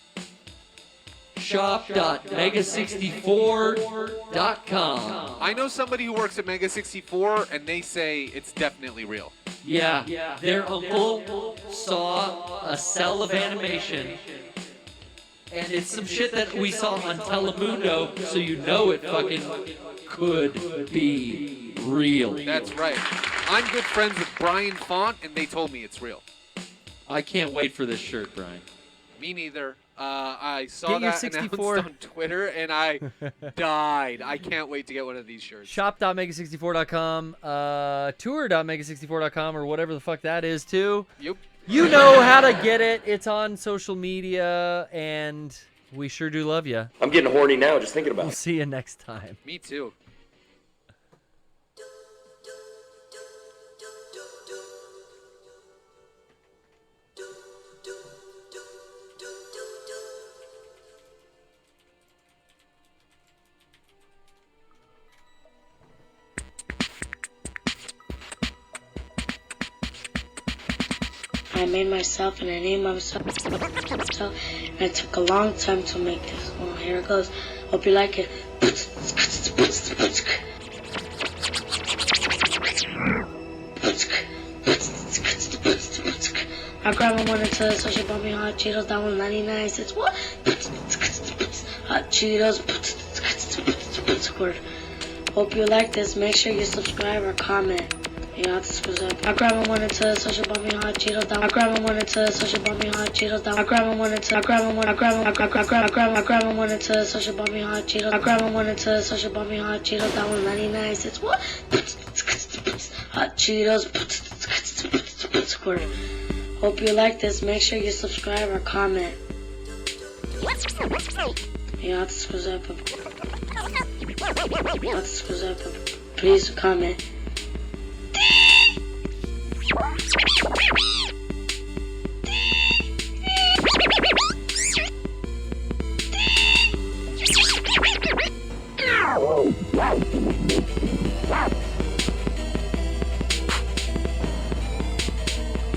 Shop.mega64.com.
I know somebody who works at Mega 64, and they say it's definitely real.
Yeah, their uncle saw a cell of animation, and it's some shit that we saw on Telemundo, so you know it fucking could be real.
That's right. I'm good friends with Brian Font, and they told me it's real.
I can't wait for this shirt, Brian.
Me neither. I saw
Get your
that
64.
announced on Twitter, and I died. I can't wait to get one of these shirts.
Shop.mega64.com, tour.mega64.com, or whatever the fuck that is, too.
Yep.
You know how to get it. It's on social media, and we sure do love you.
I'm getting horny now just thinking about
We'll
it.
see you next time.
Me too.
I made myself and I named myself, and it took a long time to make this. Well, here it goes. Hope you like it. My grandma wanted to, so she bought me hot Cheetos. That was 99 cents. What? Hot Cheetos. Hope you like this. Make sure you subscribe or comment. Yeah, this was up. My grandma wanted to, so she bought me hot Cheetos. My grandma wanted to, so she bought me hot Cheetos. My grandma wanted to, my grandma wanted to, so she bought me hot Cheetos. My grandma wanted to, so she bought me hot Cheetos. That was 99 cents. What? Hot Cheetos. Hope you like this. Make sure you subscribe or comment. Yeah, this was up. This was up. Please comment.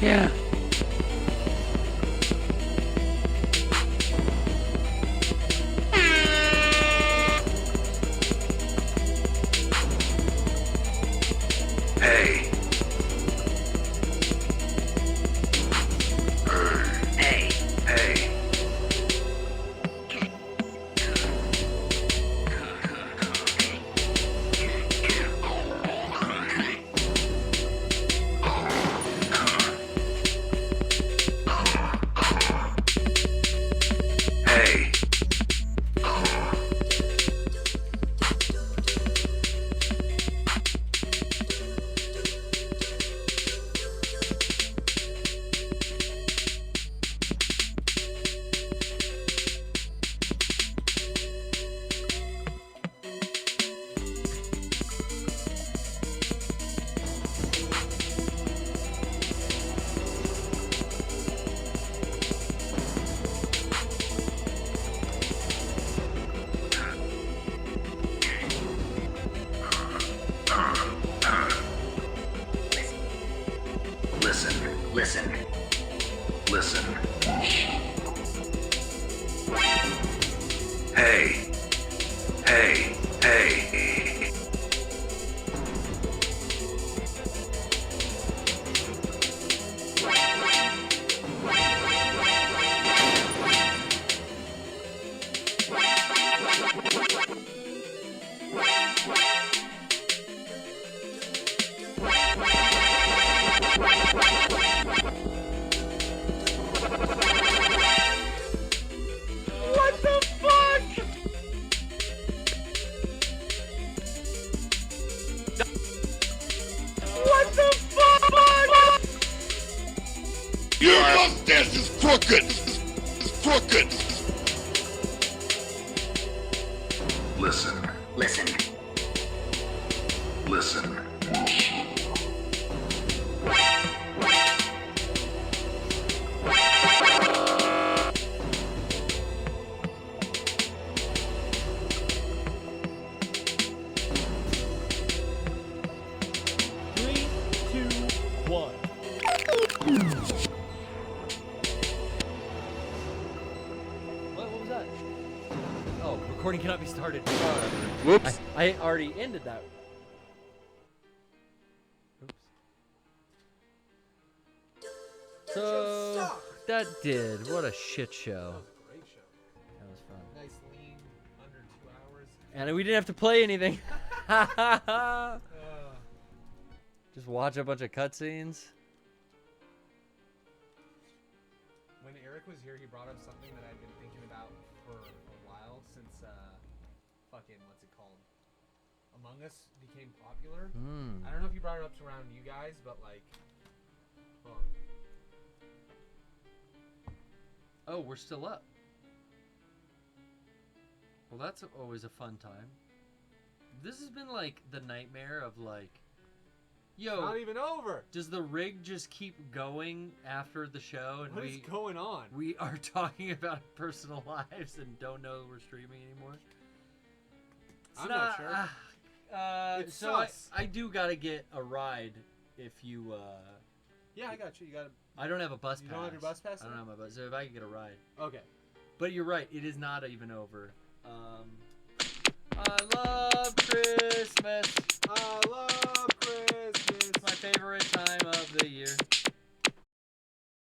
Yeah.
Hey. Hey. Hey. Hey. Listen. Listen. Listen. Hey. Hey. Hey.
What the fuck? What the fuck?
Your mustache is crooked. It's crooked.
Listen. Listen. Listen.
Three, two, one. What was that? Oh, recording cannot be started.
Whoops.
I already ended that. Oops. So that did. What a shit show.
Great show.
That was fun.
Nice lean, under 2 hours.
And we didn't have to play anything. Just watch a bunch of cutscenes.
When Eric was here, he brought up something that I've been thinking about for a while since fucking what's it called? Among Us became popular. I don't know if you brought it up around you guys, but like, hold on.
Oh, we're still up. Well, that's always a fun time. This has been like the nightmare of like, yo,
Not even over.
does the rig just keep going after the show? And
What is going on?
We are talking about our personal lives and don't know we're streaming anymore.
I'm not sure. It's
so
sus.
I do gotta get a ride if you.
Yeah, I got you. You got.
I don't have a bus pass.
You don't have your bus pass?
I don't have my bus. So if I could get a ride.
Okay.
But you're right. It is not even over. I love Christmas.
I love Christmas.
It's my favorite time of the year.